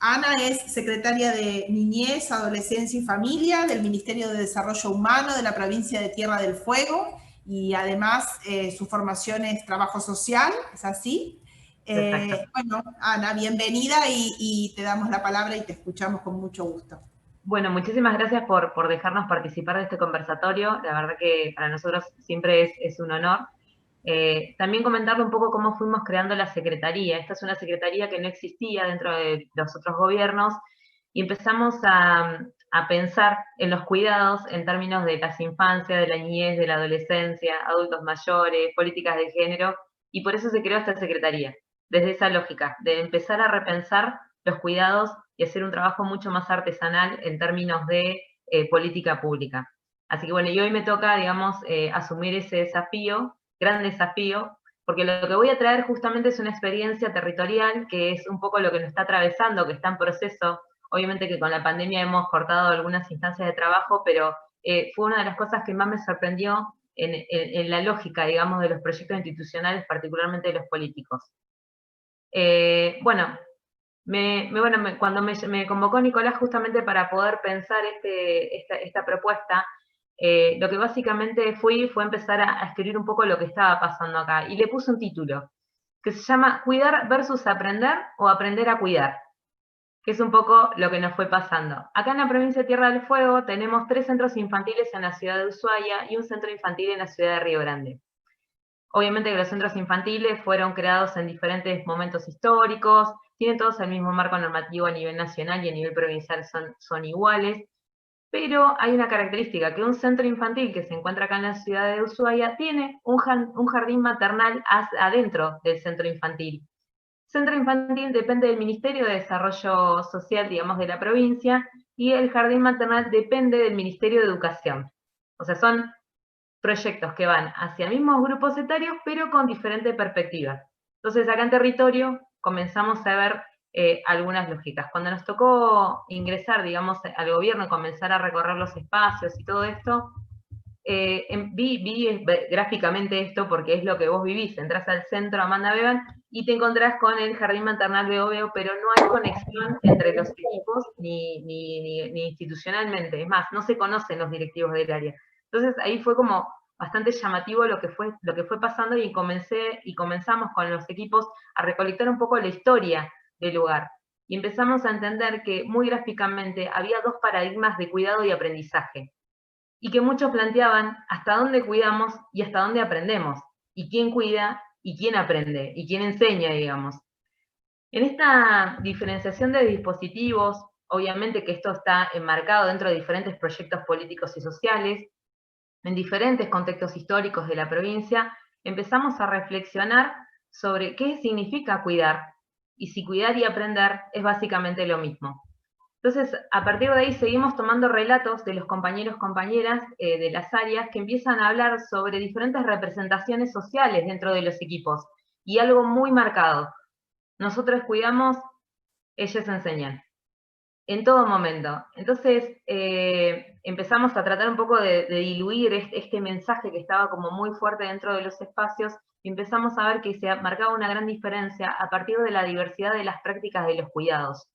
Ana es secretaria de Niñez, Adolescencia y Familia del Ministerio de Desarrollo Humano de la provincia de Tierra del Fuego, y además su formación es trabajo social, ¿es así? Bueno, Ana, bienvenida y te damos la palabra y te escuchamos con mucho gusto. Bueno, muchísimas gracias por dejarnos participar de este conversatorio. La verdad que para nosotros siempre es un honor. También comentarle un poco cómo fuimos creando la secretaría. Esta es una secretaría que no existía dentro de los otros gobiernos y empezamos a pensar en los cuidados en términos de las infancias, de la niñez, de la adolescencia, adultos mayores, políticas de género, y por eso se creó esta secretaría, desde esa lógica, de empezar a repensar los cuidados y hacer un trabajo mucho más artesanal en términos de política pública. Así que bueno, y hoy me toca, digamos, asumir ese desafío, gran desafío, porque lo que voy a traer justamente es una experiencia territorial que es un poco lo que nos está atravesando, que está en proceso. Obviamente que con la pandemia hemos cortado algunas instancias de trabajo, pero fue una de las cosas que más me sorprendió en la lógica, digamos, de los proyectos institucionales, particularmente de los políticos. Bueno, cuando me convocó Nicolás justamente para poder pensar esta propuesta, lo que básicamente fue empezar a escribir un poco lo que estaba pasando acá. Y le puse un título, que se llama Cuidar versus Aprender o Aprender a Cuidar, que es un poco lo que nos fue pasando. Acá en la provincia de Tierra del Fuego tenemos 3 centros infantiles en la ciudad de Ushuaia y un centro infantil en la ciudad de Río Grande. Obviamente que los centros infantiles fueron creados en diferentes momentos históricos, tienen todos el mismo marco normativo a nivel nacional y a nivel provincial son iguales, pero hay una característica, que un centro infantil que se encuentra acá en la ciudad de Ushuaia tiene un jardín maternal adentro del centro infantil. Centro infantil depende del Ministerio de Desarrollo Social, digamos, de la provincia, y el jardín maternal depende del Ministerio de Educación. O sea, son proyectos que van hacia mismos grupos etarios, pero con diferentes perspectivas. Entonces, acá en territorio comenzamos a ver algunas lógicas. Cuando nos tocó ingresar, digamos, al gobierno y comenzar a recorrer los espacios y todo esto, vi gráficamente esto porque es lo que vos vivís. Entrás al centro Amanda Beban y te encontrás con el jardín maternal Veo Veo, pero no hay conexión entre los equipos ni institucionalmente. Es más, no se conocen los directivos del área. Entonces ahí fue como bastante llamativo lo que fue pasando y comenzamos con los equipos a recolectar un poco la historia del lugar. Y empezamos a entender que muy gráficamente había 2 paradigmas de cuidado y aprendizaje. Y que muchos planteaban hasta dónde cuidamos y hasta dónde aprendemos. Y quién cuida y quién aprende y quién enseña, digamos. En esta diferenciación de dispositivos, obviamente que esto está enmarcado dentro de diferentes proyectos políticos y sociales, en diferentes contextos históricos de la provincia, empezamos a reflexionar sobre qué significa cuidar y si cuidar y aprender es básicamente lo mismo. Entonces, a partir de ahí seguimos tomando relatos de los compañeros, compañeras de las áreas que empiezan a hablar sobre diferentes representaciones sociales dentro de los equipos y algo muy marcado. Nosotros cuidamos, ellos enseñan. En todo momento. Entonces, empezamos a tratar un poco de diluir este mensaje que estaba como muy fuerte dentro de los espacios y empezamos a ver que se marcaba una gran diferencia a partir de la diversidad de las prácticas de los cuidados.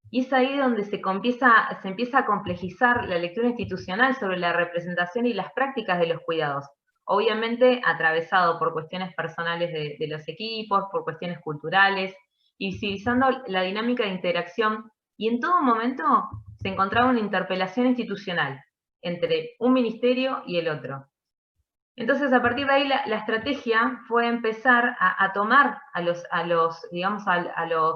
Y es ahí donde se empieza a complejizar la lectura institucional sobre la representación y las prácticas de los cuidados. Obviamente atravesado por cuestiones personales de los equipos, por cuestiones culturales, y visibilizando la dinámica de interacción. Y en todo momento se encontraba una interpelación institucional entre un ministerio y el otro. Entonces, a partir de ahí, la estrategia fue empezar a tomar a los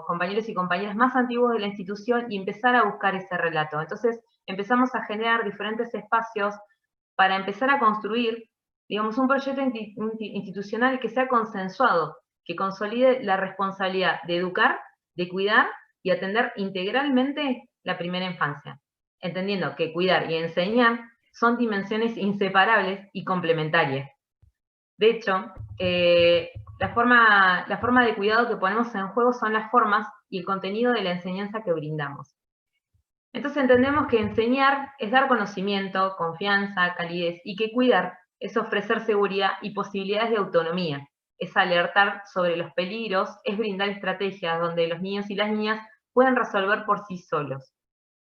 compañeros y compañeras más antiguos de la institución y empezar a buscar ese relato. Entonces, empezamos a generar diferentes espacios para empezar a construir, digamos, un proyecto institucional que sea consensuado, que consolide la responsabilidad de educar, de cuidar y atender integralmente la primera infancia, entendiendo que cuidar y enseñar son dimensiones inseparables y complementarias. De hecho, la forma de cuidado que ponemos en juego son las formas y el contenido de la enseñanza que brindamos. Entonces entendemos que enseñar es dar conocimiento, confianza, calidez, y que cuidar es ofrecer seguridad y posibilidades de autonomía, es alertar sobre los peligros, es brindar estrategias donde los niños y las niñas puedan resolver por sí solos.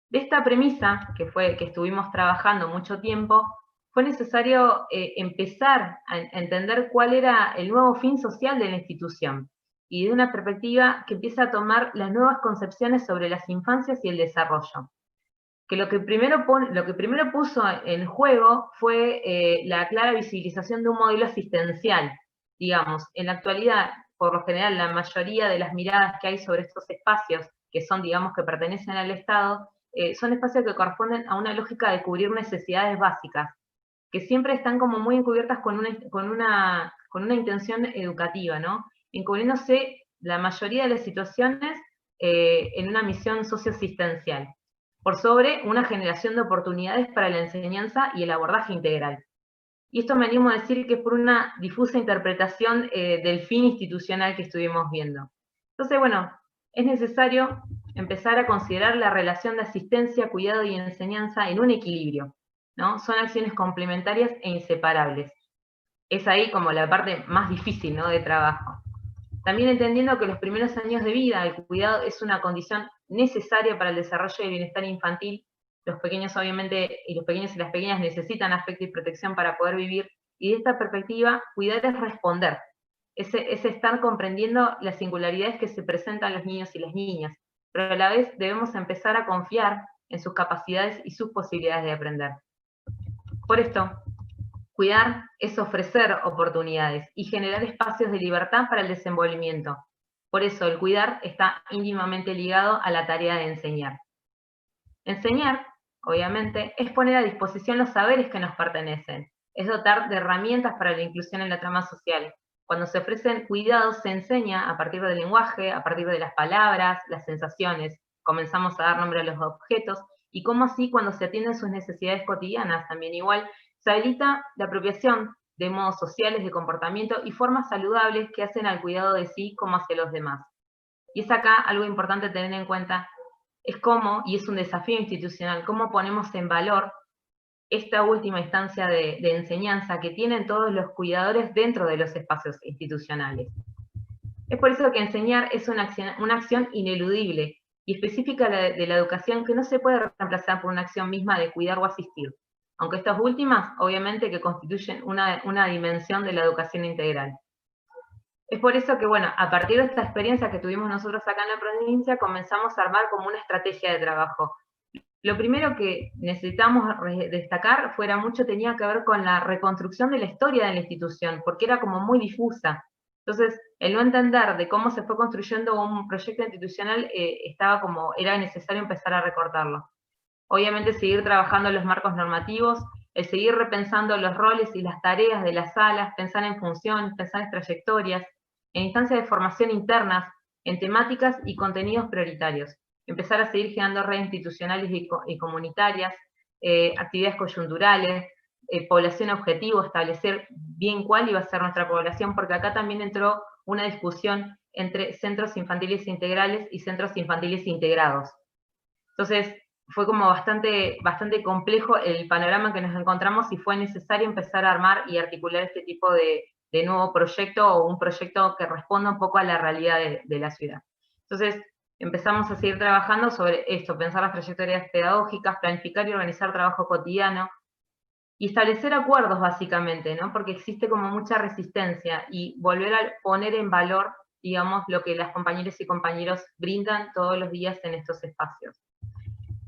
De esta premisa, que estuvimos trabajando mucho tiempo, fue necesario empezar a entender cuál era el nuevo fin social de la institución, y de una perspectiva que empieza a tomar las nuevas concepciones sobre las infancias y el desarrollo. Que lo que primero puso en juego fue la clara visibilización de un modelo asistencial. Digamos, en la actualidad, por lo general, la mayoría de las miradas que hay sobre estos espacios, que son, digamos, que pertenecen al Estado, son espacios que corresponden a una lógica de cubrir necesidades básicas, que siempre están como muy encubiertas con una intención educativa, ¿no? Encubriéndose la mayoría de las situaciones en una misión socioasistencial, por sobre una generación de oportunidades para la enseñanza y el abordaje integral. Y esto me animo a decir que es por una difusa interpretación del fin institucional que estuvimos viendo. Entonces, bueno, es necesario empezar a considerar la relación de asistencia, cuidado y enseñanza en un equilibrio, ¿no? Son acciones complementarias e inseparables. Es ahí como la parte más difícil, ¿no?, de trabajo. También entendiendo que los primeros años de vida, el cuidado es una condición necesaria para el desarrollo y bienestar infantil. Los pequeños, obviamente, y los pequeños y las pequeñas necesitan afecto y protección para poder vivir, y de esta perspectiva, cuidar es responder, es estar comprendiendo las singularidades que se presentan a los niños y las niñas, pero a la vez debemos empezar a confiar en sus capacidades y sus posibilidades de aprender. Por esto, cuidar es ofrecer oportunidades y generar espacios de libertad para el desenvolvimiento. Por eso el cuidar está íntimamente ligado a la tarea de enseñar. Enseñar, obviamente, es poner a disposición los saberes que nos pertenecen, es dotar de herramientas para la inclusión en la trama social. Cuando se ofrecen cuidados se enseña a partir del lenguaje, a partir de las palabras, las sensaciones, comenzamos a dar nombre a los objetos, y cómo así cuando se atienden sus necesidades cotidianas también igual, se habilita la apropiación de modos sociales de comportamiento y formas saludables que hacen al cuidado de sí como hacia los demás. Y es acá algo importante tener en cuenta, es cómo, y es un desafío institucional, cómo ponemos en valor esta última instancia de enseñanza que tienen todos los cuidadores dentro de los espacios institucionales. Es por eso que enseñar es una acción ineludible y específica de la educación que no se puede reemplazar por una acción misma de cuidar o asistir, aunque estas últimas, obviamente, que constituyen una dimensión de la educación integral. Es por eso que, bueno, a partir de esta experiencia que tuvimos nosotros acá en la provincia, comenzamos a armar como una estrategia de trabajo. Lo primero que necesitamos destacar tenía que ver con la reconstrucción de la historia de la institución, porque era como muy difusa. Entonces, el no entender de cómo se fue construyendo un proyecto institucional era necesario empezar a recortarlo. Obviamente seguir trabajando en los marcos normativos, el seguir repensando los roles y las tareas de las salas, pensar en funciones, pensar en trayectorias, en instancias de formación internas, en temáticas y contenidos prioritarios. Empezar a seguir generando redes institucionales y comunitarias, actividades coyunturales, población objetivo, establecer bien cuál iba a ser nuestra población, porque acá también entró una discusión entre centros infantiles integrales y centros infantiles integrados. Entonces, fue como bastante complejo el panorama que nos encontramos y fue necesario empezar a armar y articular este tipo de nuevo proyecto o un proyecto que responda un poco a la realidad de la ciudad. Entonces, empezamos a seguir trabajando sobre esto, pensar las trayectorias pedagógicas, planificar y organizar trabajo cotidiano, y establecer acuerdos básicamente, ¿no? Porque existe como mucha resistencia, y volver a poner en valor, digamos, lo que las compañeras y compañeros brindan todos los días en estos espacios.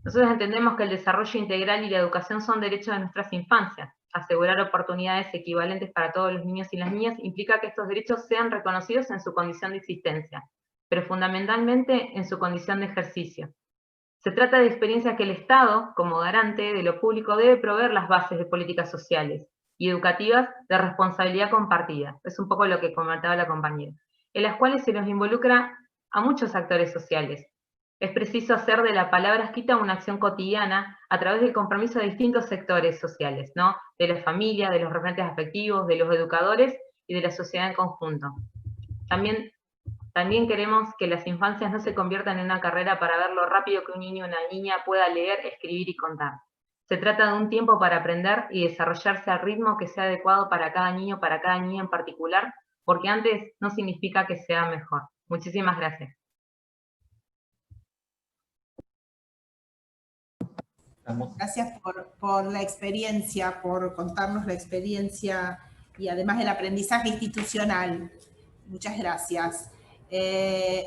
Nosotros entendemos que el desarrollo integral y la educación son derechos de nuestras infancias. Asegurar oportunidades equivalentes para todos los niños y las niñas implica que estos derechos sean reconocidos en su condición de existencia, pero fundamentalmente en su condición de ejercicio. Se trata de experiencias que el Estado, como garante de lo público, debe proveer las bases de políticas sociales y educativas de responsabilidad compartida. Es un poco lo que comentaba la compañera. en las cuales se nos involucra a muchos actores sociales. Es preciso hacer de la palabra escrita una acción cotidiana a través del compromiso de distintos sectores sociales, ¿no? De la familia, de los referentes afectivos, de los educadores y de la sociedad en conjunto. También queremos que las infancias no se conviertan en una carrera para ver lo rápido que un niño o una niña pueda leer, escribir y contar. Se trata de un tiempo para aprender y desarrollarse al ritmo que sea adecuado para cada niño, para cada niña en particular, porque antes no significa que sea mejor. Muchísimas gracias. Gracias por la experiencia, por contarnos la experiencia y además el aprendizaje institucional. Muchas gracias.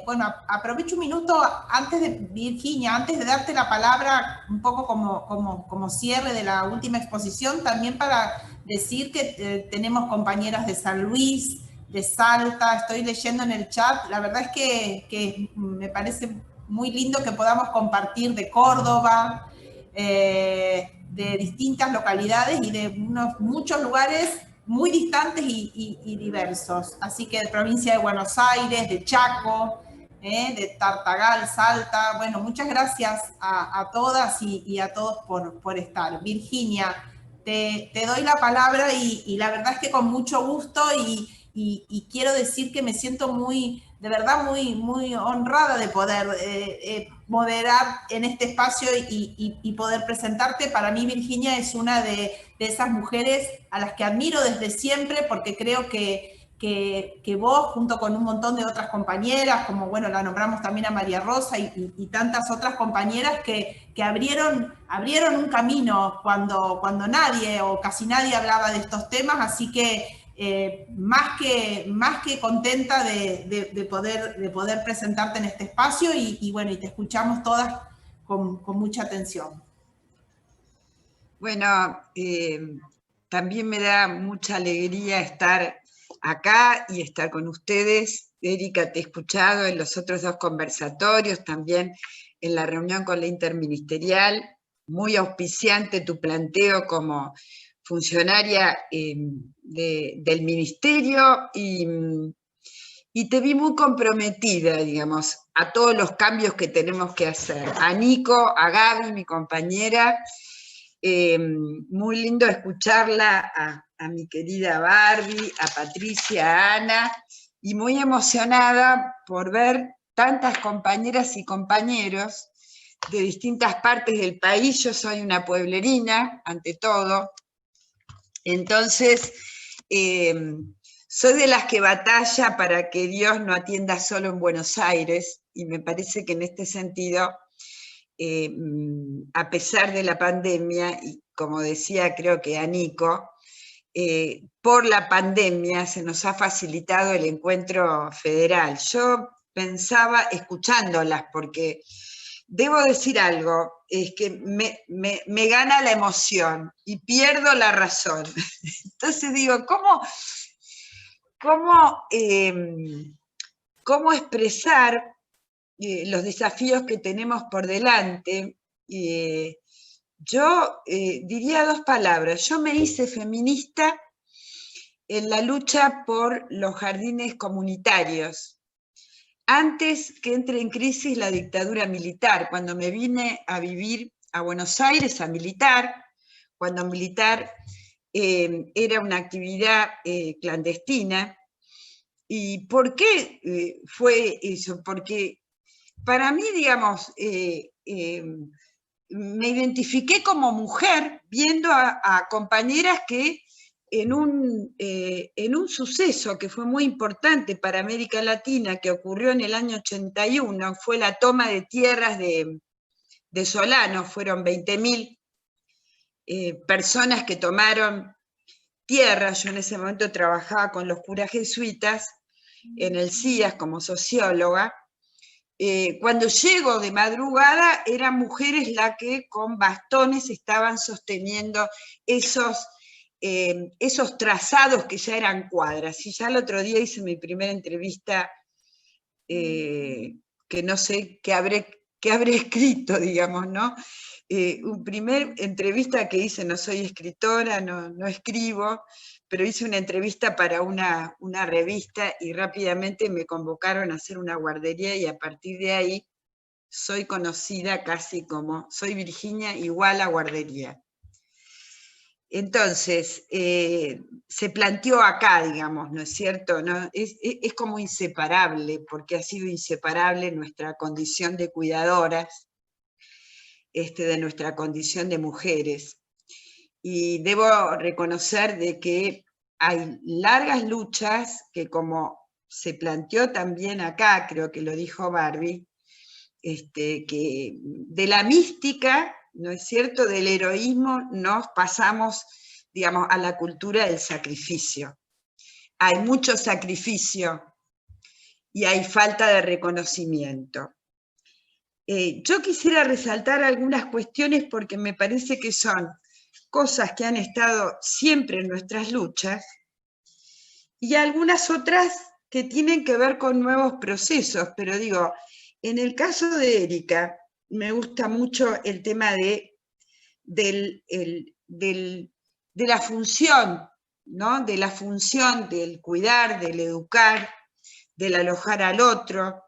Bueno, aprovecho un minuto antes de, Virginia, antes de darte la palabra un poco como cierre de la última exposición, también para decir que tenemos compañeras de San Luis, de Salta, estoy leyendo en el chat, la verdad es que me parece muy lindo que podamos compartir de Córdoba, de distintas localidades y de muchos lugares muy distantes y diversos. Así que de provincia de Buenos Aires, de Chaco, de Tartagal, Salta. Bueno, muchas gracias a todas y a todos por estar. Virginia, te doy la palabra y la verdad es que con mucho gusto y quiero decir que me siento de verdad muy honrada de poder moderar en este espacio y poder presentarte. Para mí, Virginia es una de esas mujeres a las que admiro desde siempre, porque creo que vos, junto con un montón de otras compañeras, como bueno, la nombramos también a María Rosa y tantas otras compañeras que abrieron un camino cuando nadie o casi nadie hablaba de estos temas, así que más que contenta de poder presentarte en este espacio y bueno, y te escuchamos todas con mucha atención. Bueno, también me da mucha alegría estar acá y estar con ustedes. Erika, te he escuchado en los otros dos conversatorios, también en la reunión con la interministerial, muy auspiciante tu planteo como funcionaria del ministerio y te vi muy comprometida, digamos, a todos los cambios que tenemos que hacer. A Nico, a Gaby, mi compañera, muy lindo escucharla, a mi querida Barbie, a Patricia, a Ana, y muy emocionada por ver tantas compañeras y compañeros de distintas partes del país. Yo soy una pueblerina, ante todo, entonces soy de las que batalla para que Dios no atienda solo en Buenos Aires, y me parece que en este sentido, a pesar de la pandemia, y como decía creo que a Nico, por la pandemia se nos ha facilitado el encuentro federal. Yo pensaba, escuchándolas, porque debo decir algo, es que me gana la emoción y pierdo la razón. Entonces digo, ¿cómo expresar los desafíos que tenemos por delante? Yo diría dos palabras. Yo me hice feminista en la lucha por los jardines comunitarios, antes que entre en crisis la dictadura militar, cuando me vine a vivir a Buenos Aires a militar, cuando militar era una actividad clandestina. ¿Y por qué fue eso? Porque para mí, digamos, me identifiqué como mujer viendo a compañeras que en un suceso que fue muy importante para América Latina, que ocurrió en el año 81, fue la toma de tierras de Solano. Fueron 20.000 personas que tomaron tierra. Yo en ese momento trabajaba con los curas jesuitas en el CIAS como socióloga. Cuando llego de madrugada, eran mujeres las que con bastones estaban sosteniendo esos trazados que ya eran cuadras. Y ya el otro día hice mi primera entrevista, que no sé qué habré escrito, digamos, ¿no? Un primer entrevista que hice, no soy escritora, no escribo, pero hice una entrevista para una revista y rápidamente me convocaron a hacer una guardería y a partir de ahí soy conocida casi como, soy Virginia igual a guardería. Entonces, se planteó acá, digamos, ¿no es cierto? ¿No? Es como inseparable, porque ha sido inseparable nuestra condición de cuidadoras, de nuestra condición de mujeres. Y debo reconocer de que hay largas luchas que, como se planteó también acá, creo que lo dijo Barbie, que de la mística, ¿no es cierto?, del heroísmo nos pasamos, digamos, a la cultura del sacrificio. Hay mucho sacrificio y hay falta de reconocimiento. Yo quisiera resaltar algunas cuestiones porque me parece que son cosas que han estado siempre en nuestras luchas y algunas otras que tienen que ver con nuevos procesos, pero digo, en el caso de Erika, me gusta mucho el tema de la función, ¿no? De la función del cuidar, del educar, del alojar al otro,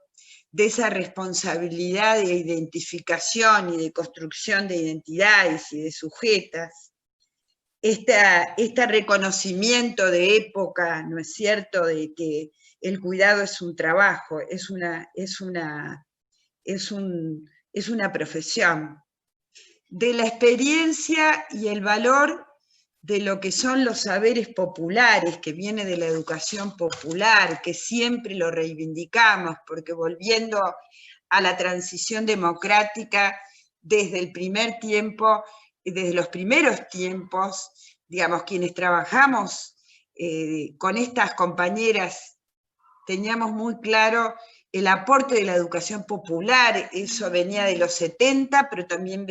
de esa responsabilidad de identificación y de construcción de identidades y de sujetas, este reconocimiento de época, ¿no es cierto?, de que el cuidado es un trabajo, es una profesión, de la experiencia y el valor de lo que son los saberes populares, que viene de la educación popular, que siempre lo reivindicamos, porque volviendo a la transición democrática, desde el primer tiempo, desde los primeros tiempos, digamos, quienes trabajamos con estas compañeras, teníamos muy claro el aporte de la educación popular, eso venía de los 70, pero también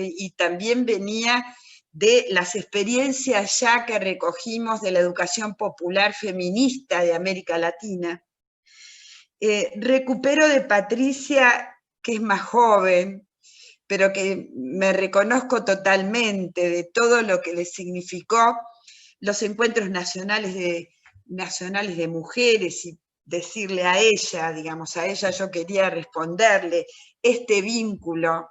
venía de las experiencias ya que recogimos de la educación popular feminista de América Latina. Recupero de Patricia, que es más joven, pero que me reconozco totalmente de todo lo que le significó los encuentros nacionales de mujeres, y decirle a ella, digamos, a ella yo quería responderle este vínculo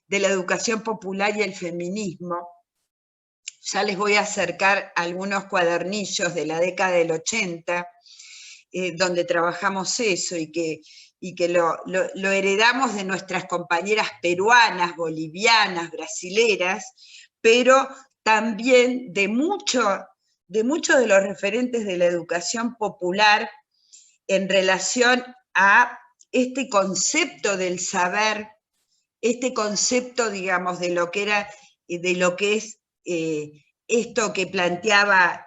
de la educación popular y el feminismo. Ya les voy a acercar algunos cuadernillos de la década del 80, donde trabajamos eso y que lo heredamos de nuestras compañeras peruanas, bolivianas, brasileras, pero también de muchos de los referentes de la educación popular en relación a este concepto del saber, este concepto, digamos, de lo que es esto que planteaba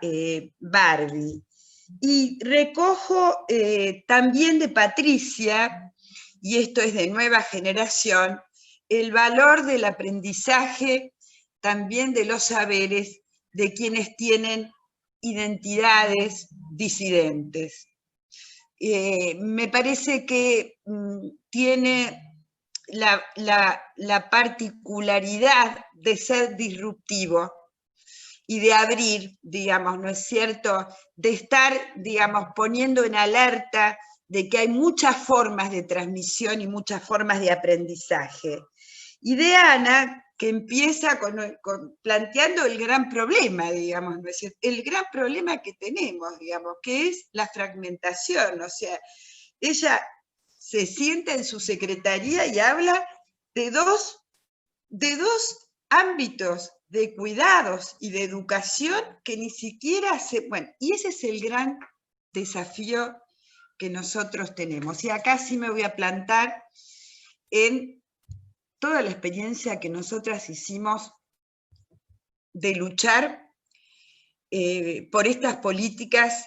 Barbie. Y recojo también de Patricia, y esto es de nueva generación, el valor del aprendizaje también de los saberes de quienes tienen identidades disidentes. Me parece que tiene la particularidad de ser disruptivo y de abrir, digamos, ¿no es cierto?, de estar, digamos, poniendo en alerta de que hay muchas formas de transmisión y muchas formas de aprendizaje. Y de Ana, que empieza planteando el gran problema, digamos, ¿no es cierto?, el gran problema que tenemos, digamos, que es la fragmentación. O sea, ella se sienta en su secretaría y habla de dos ámbitos de cuidados y de educación que ni siquiera bueno, y ese es el gran desafío que nosotros tenemos. Y acá sí me voy a plantar en toda la experiencia que nosotras hicimos de luchar por estas políticas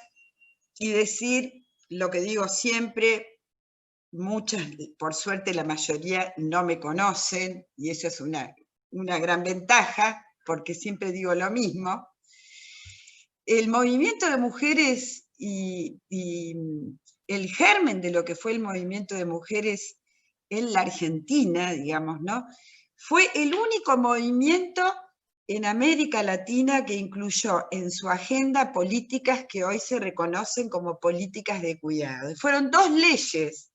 y decir lo que digo siempre. Muchas, por suerte la mayoría no me conocen, y eso es una gran ventaja, porque siempre digo lo mismo. El movimiento de mujeres y el germen de lo que fue el movimiento de mujeres en la Argentina, digamos, ¿no?, fue el único movimiento en América Latina que incluyó en su agenda políticas que hoy se reconocen como políticas de cuidado. Y fueron 2 leyes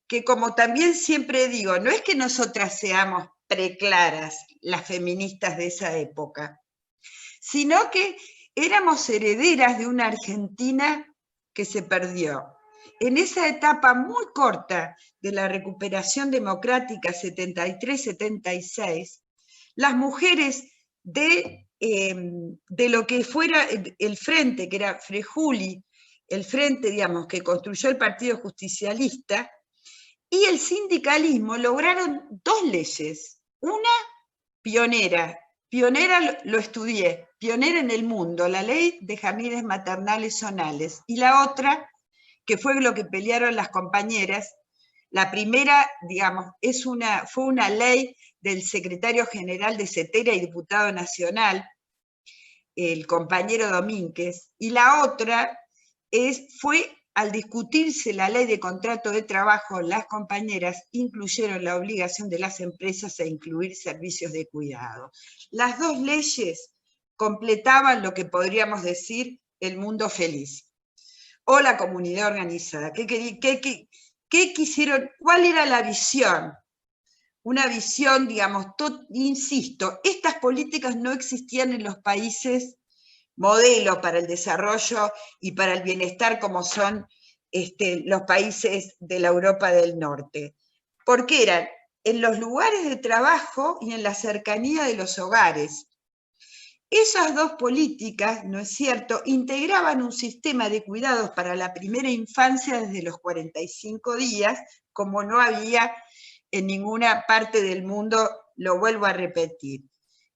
que, como también siempre digo, no es que nosotras seamos preclaras, las feministas de esa época, sino que éramos herederas de una Argentina que se perdió. En esa etapa muy corta de la recuperación democrática 73-76, las mujeres de lo que fuera el frente, que era Frejuli, el frente, digamos, que construyó el Partido Justicialista, y el sindicalismo lograron 2 leyes. Una pionera lo estudié, pionera en el mundo, la ley de jardines maternales zonales, y la otra, que fue lo que pelearon las compañeras, la primera, digamos, fue una ley del secretario general de CETERA y diputado nacional, el compañero Domínguez, y la otra fue al discutirse la ley de contrato de trabajo, las compañeras incluyeron la obligación de las empresas a incluir servicios de cuidado. Las 2 leyes completaban lo que podríamos decir el mundo feliz, o la comunidad organizada. ¿Qué quisieron? ¿Cuál era la visión? Una visión, digamos, insisto, estas políticas no existían en los países modelo para el desarrollo y para el bienestar como son los países de la Europa del Norte, porque eran en los lugares de trabajo y en la cercanía de los hogares. Esas 2 políticas, ¿no es cierto?, integraban un sistema de cuidados para la primera infancia desde los 45 días, como no había en ninguna parte del mundo, lo vuelvo a repetir.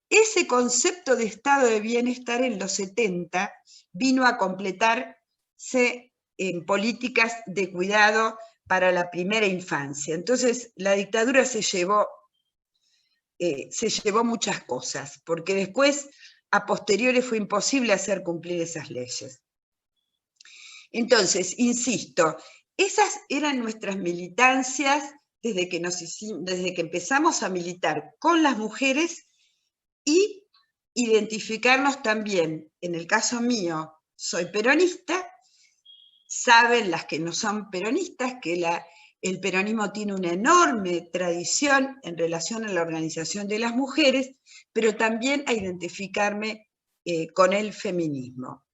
Ese concepto de estado de bienestar en los 70 vino a completarse en políticas de cuidado para la primera infancia. Entonces, la dictadura se llevó muchas cosas, porque después, a posteriori, fue imposible hacer cumplir esas leyes. Entonces, insisto, esas eran nuestras militancias desde que empezamos a militar con las mujeres, y identificarnos también, en el caso mío, soy peronista, saben las que no son peronistas que el peronismo tiene una enorme tradición en relación a la organización de las mujeres, pero también a identificarme con el feminismo.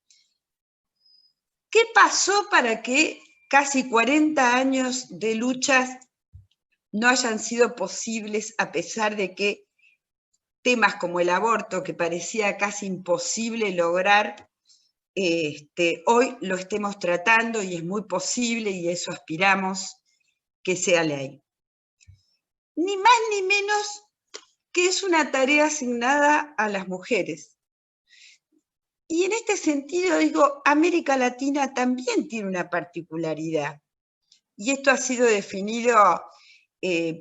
¿Qué pasó para que casi 40 años de luchas no hayan sido posibles a pesar de que temas como el aborto, que parecía casi imposible lograr, hoy lo estemos tratando y es muy posible y eso aspiramos que sea ley? Ni más ni menos que es una tarea asignada a las mujeres. Y en este sentido digo, América Latina también tiene una particularidad. Y esto ha sido definido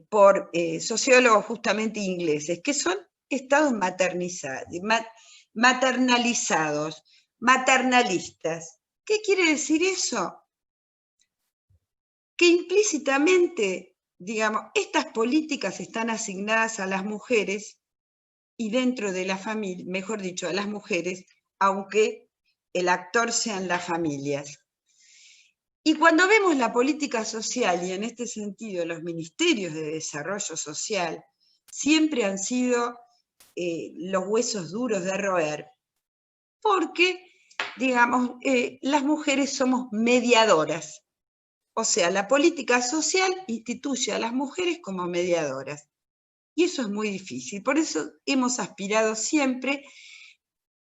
por sociólogos justamente ingleses, que son estados maternalizados, maternalistas. ¿Qué quiere decir eso? Que implícitamente, digamos, estas políticas están asignadas a las mujeres y dentro de la familia, mejor dicho, a las mujeres, aunque el actor sean las familias. Y cuando vemos la política social, y en este sentido los ministerios de desarrollo social, siempre han sido los huesos duros de roer, porque, digamos, las mujeres somos mediadoras. O sea, la política social instituye a las mujeres como mediadoras. Y eso es muy difícil. Por eso hemos aspirado siempre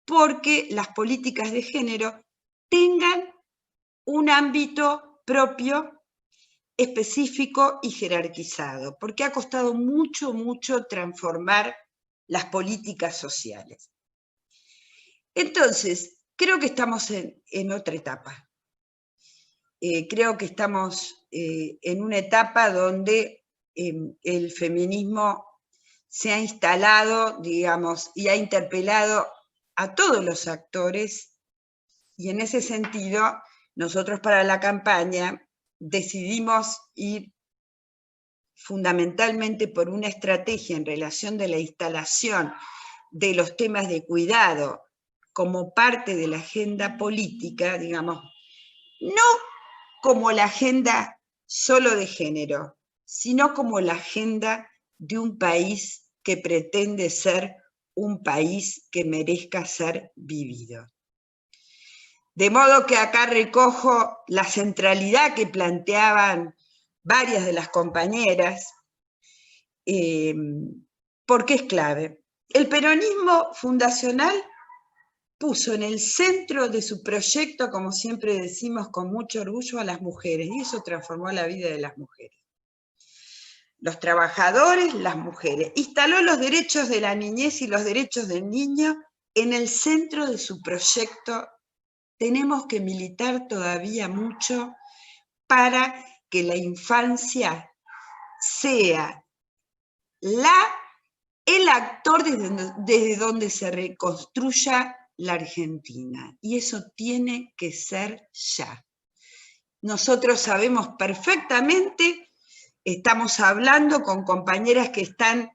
porque las políticas de género tengan un ámbito propio, específico y jerarquizado, porque ha costado mucho, mucho transformar las políticas sociales. Entonces, creo que estamos en otra etapa. Creo que estamos en una etapa donde el feminismo se ha instalado, digamos, y ha interpelado a todos los actores, y en ese sentido, nosotros para la campaña decidimos ir fundamentalmente por una estrategia en relación de la instalación de los temas de cuidado como parte de la agenda política, digamos, no como la agenda solo de género, sino como la agenda de un país que pretende ser un país que merezca ser vivido. De modo que acá recojo la centralidad que planteaban varias de las compañeras, porque es clave. El peronismo fundacional puso en el centro de su proyecto, como siempre decimos con mucho orgullo, a las mujeres, y eso transformó la vida de las mujeres. Los trabajadores, las mujeres. Instaló los derechos de la niñez y los derechos del niño en el centro de su proyecto. Tenemos que militar todavía mucho para que la infancia sea el actor desde donde se reconstruya la Argentina. Y eso tiene que ser ya. Nosotros sabemos perfectamente, estamos hablando con compañeras que están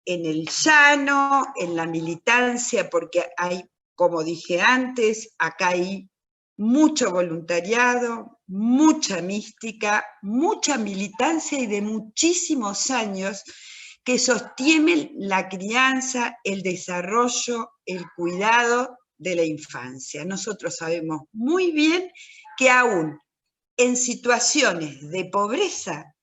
en el llano, en la militancia, porque hay, como dije antes, acá hay mucho voluntariado, mucha mística, mucha militancia y de muchísimos años que sostienen la crianza, el desarrollo, el cuidado de la infancia. Nosotros sabemos muy bien que aún en situaciones de pobreza,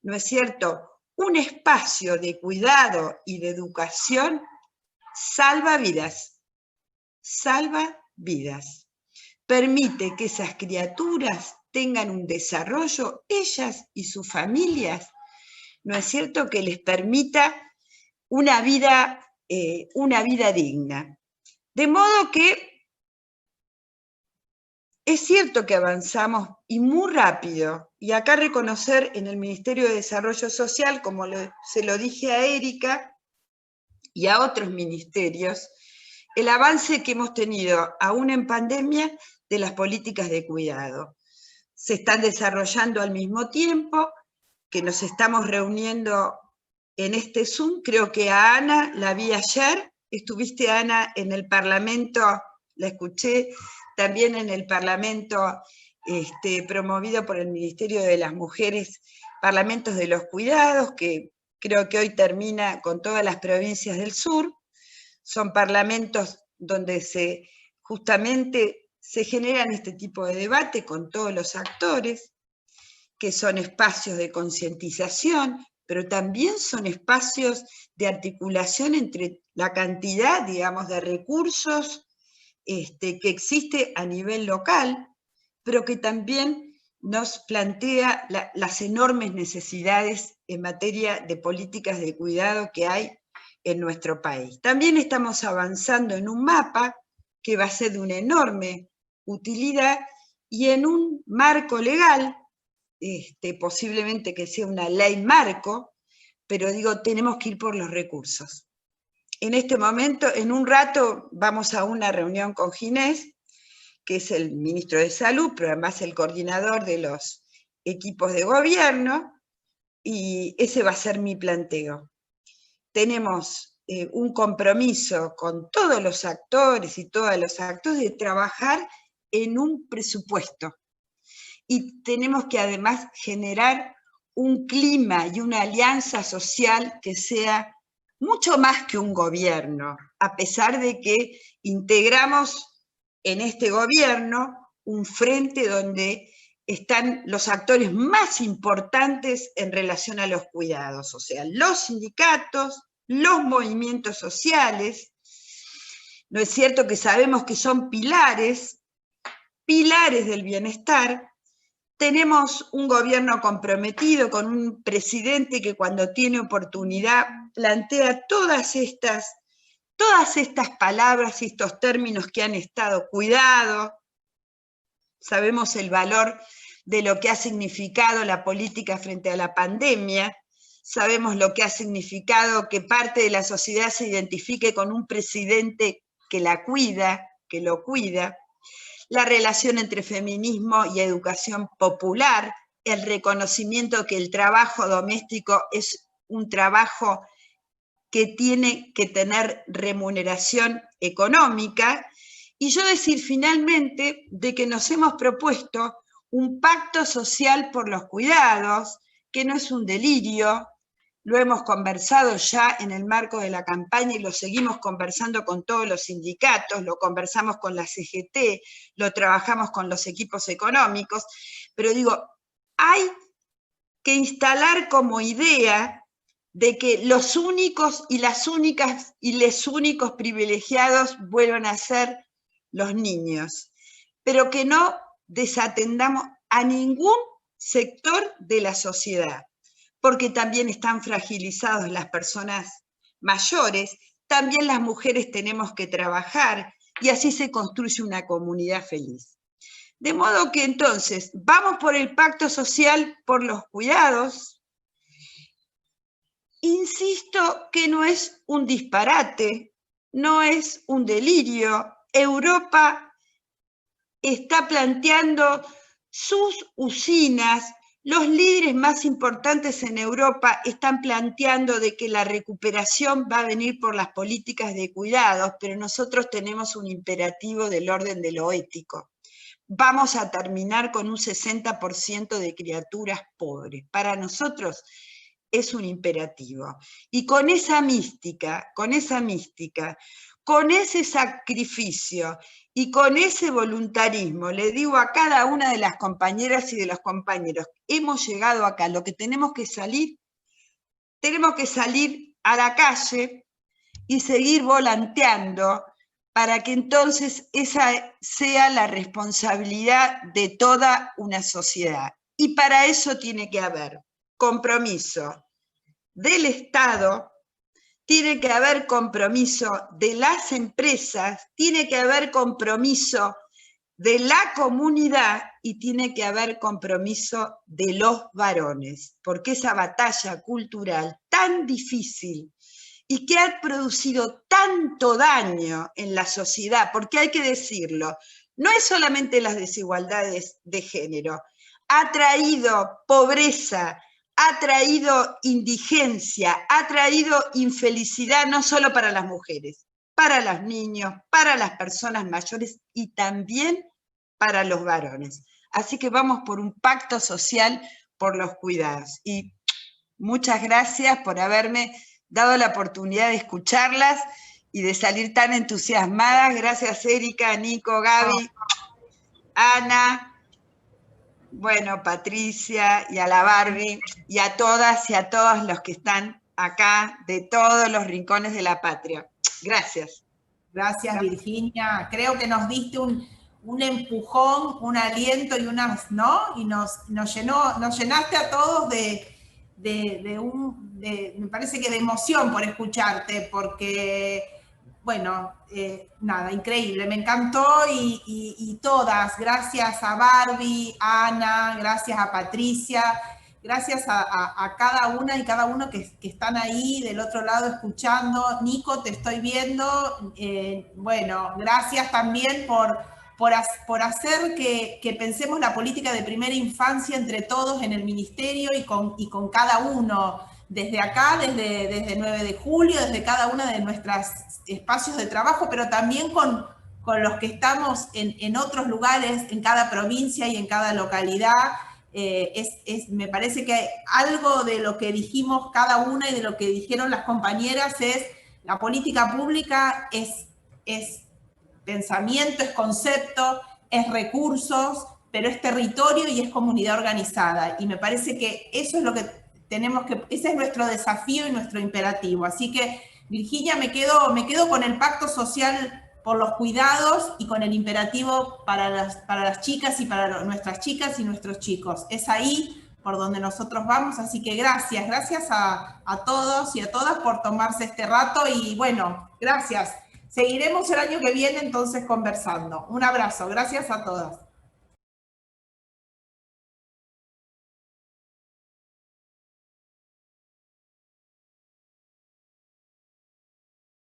¿no es cierto?, un espacio de cuidado y de educación salva vidas, permite que esas criaturas tengan un desarrollo, ellas y sus familias, ¿no es cierto?, que les permita una vida digna. De modo que es cierto que avanzamos y muy rápido, y acá reconocer en el Ministerio de Desarrollo Social, como se lo dije a Erika y a otros ministerios, el avance que hemos tenido, aún en pandemia, de las políticas de cuidado. Se están desarrollando al mismo tiempo, que nos estamos reuniendo en este Zoom. Creo que a Ana la vi ayer, estuviste, Ana, en el Parlamento, la escuché también en el Parlamento promovido por el Ministerio de las Mujeres, Parlamentos de los Cuidados, que creo que hoy termina con todas las provincias del sur. Son parlamentos donde justamente se generan este tipo de debate con todos los actores, que son espacios de concientización, pero también son espacios de articulación entre la cantidad, digamos, de recursos que existe a nivel local, pero que también nos plantea las enormes necesidades en materia de políticas de cuidado que hay en nuestro país. También estamos avanzando en un mapa que va a ser de una enorme utilidad y en un marco legal, posiblemente que sea una ley marco, pero digo, tenemos que ir por los recursos. En este momento, en un rato, vamos a una reunión con Ginés, que es el ministro de Salud, pero además el coordinador de los equipos de gobierno, y ese va a ser mi planteo. Tenemos un compromiso con todos los actores y todos los actores de trabajar en un presupuesto. Y tenemos que además generar un clima y una alianza social que sea mucho más que un gobierno, a pesar de que integramos en este gobierno un frente donde están los actores más importantes en relación a los cuidados, o sea, los sindicatos, los movimientos sociales. ¿No es cierto que sabemos que son pilares del bienestar? Tenemos un gobierno comprometido con un presidente que cuando tiene oportunidad plantea todas estas palabras y estos términos que han estado: cuidado. Sabemos el valor de lo que ha significado la política frente a la pandemia, sabemos lo que ha significado que parte de la sociedad se identifique con un presidente que la cuida, que lo cuida, la relación entre feminismo y educación popular, el reconocimiento que el trabajo doméstico es un trabajo que tiene que tener remuneración económica. Y yo decir finalmente de que nos hemos propuesto un pacto social por los cuidados, que no es un delirio, lo hemos conversado ya en el marco de la campaña y lo seguimos conversando con todos los sindicatos, lo conversamos con la CGT, lo trabajamos con los equipos económicos, pero digo, hay que instalar como idea de que los únicos y las únicas y les únicos privilegiados vuelvan a ser los niños, pero que no desatendamos a ningún sector de la sociedad, porque también están fragilizados las personas mayores, también las mujeres tenemos que trabajar y así se construye una comunidad feliz. De modo que entonces vamos por el pacto social por los cuidados. Insisto que no es un disparate, no es un delirio. Europa está planteando sus usinas. Los líderes más importantes en Europa están planteando de que la recuperación va a venir por las políticas de cuidados, pero nosotros tenemos un imperativo del orden de lo ético. Vamos a terminar con un 60% de criaturas pobres. Para nosotros es un imperativo. Y con esa mística, con ese sacrificio y con ese voluntarismo, le digo a cada una de las compañeras y de los compañeros, hemos llegado acá, lo que tenemos que salir a la calle y seguir volanteando para que entonces esa sea la responsabilidad de toda una sociedad. Y para eso tiene que haber compromiso del Estado, tiene que haber compromiso de las empresas, tiene que haber compromiso de la comunidad y tiene que haber compromiso de los varones, porque esa batalla cultural tan difícil y que ha producido tanto daño en la sociedad, porque hay que decirlo, no es solamente las desigualdades de género, ha traído pobreza, ha traído indigencia, ha traído infelicidad no solo para las mujeres, para los niños, para las personas mayores y también para los varones. Así que vamos por un pacto social por los cuidados. Y muchas gracias por haberme dado la oportunidad de escucharlas y de salir tan entusiasmadas. Gracias, Erika, Nico, Gaby, Ana, bueno, Patricia y a la Barbie, y a todas y a todos los que están acá de todos los rincones de la patria. Gracias. Gracias, Virginia. Creo que nos diste un empujón, un aliento y ¿no? Y nos llenaste a todos me parece que de emoción por escucharte, porque, bueno, nada, increíble, me encantó y todas, gracias a Barbie, a Ana, gracias a Patricia, gracias a cada una y cada uno que están ahí del otro lado escuchando. Nico, te estoy viendo, bueno, gracias también por hacer que pensemos la política de primera infancia entre todos en el ministerio y con cada uno, desde acá, desde 9 de julio, desde cada uno de nuestros espacios de trabajo, pero también con los que estamos en otros lugares, en cada provincia y en cada localidad. Me parece que algo de lo que dijimos cada una y de lo que dijeron las compañeras es la política pública es pensamiento, es concepto, es recursos, pero es territorio y es comunidad organizada. Y me parece que eso es lo que ese es nuestro desafío y nuestro imperativo. Así que, Virginia, me quedo con el pacto social por los cuidados y con el imperativo para las chicas y para nuestras chicas y nuestros chicos. Es ahí por donde nosotros vamos, así que gracias a todos y a todas por tomarse este rato y bueno, gracias. Seguiremos el año que viene entonces conversando. Un abrazo, gracias a todas.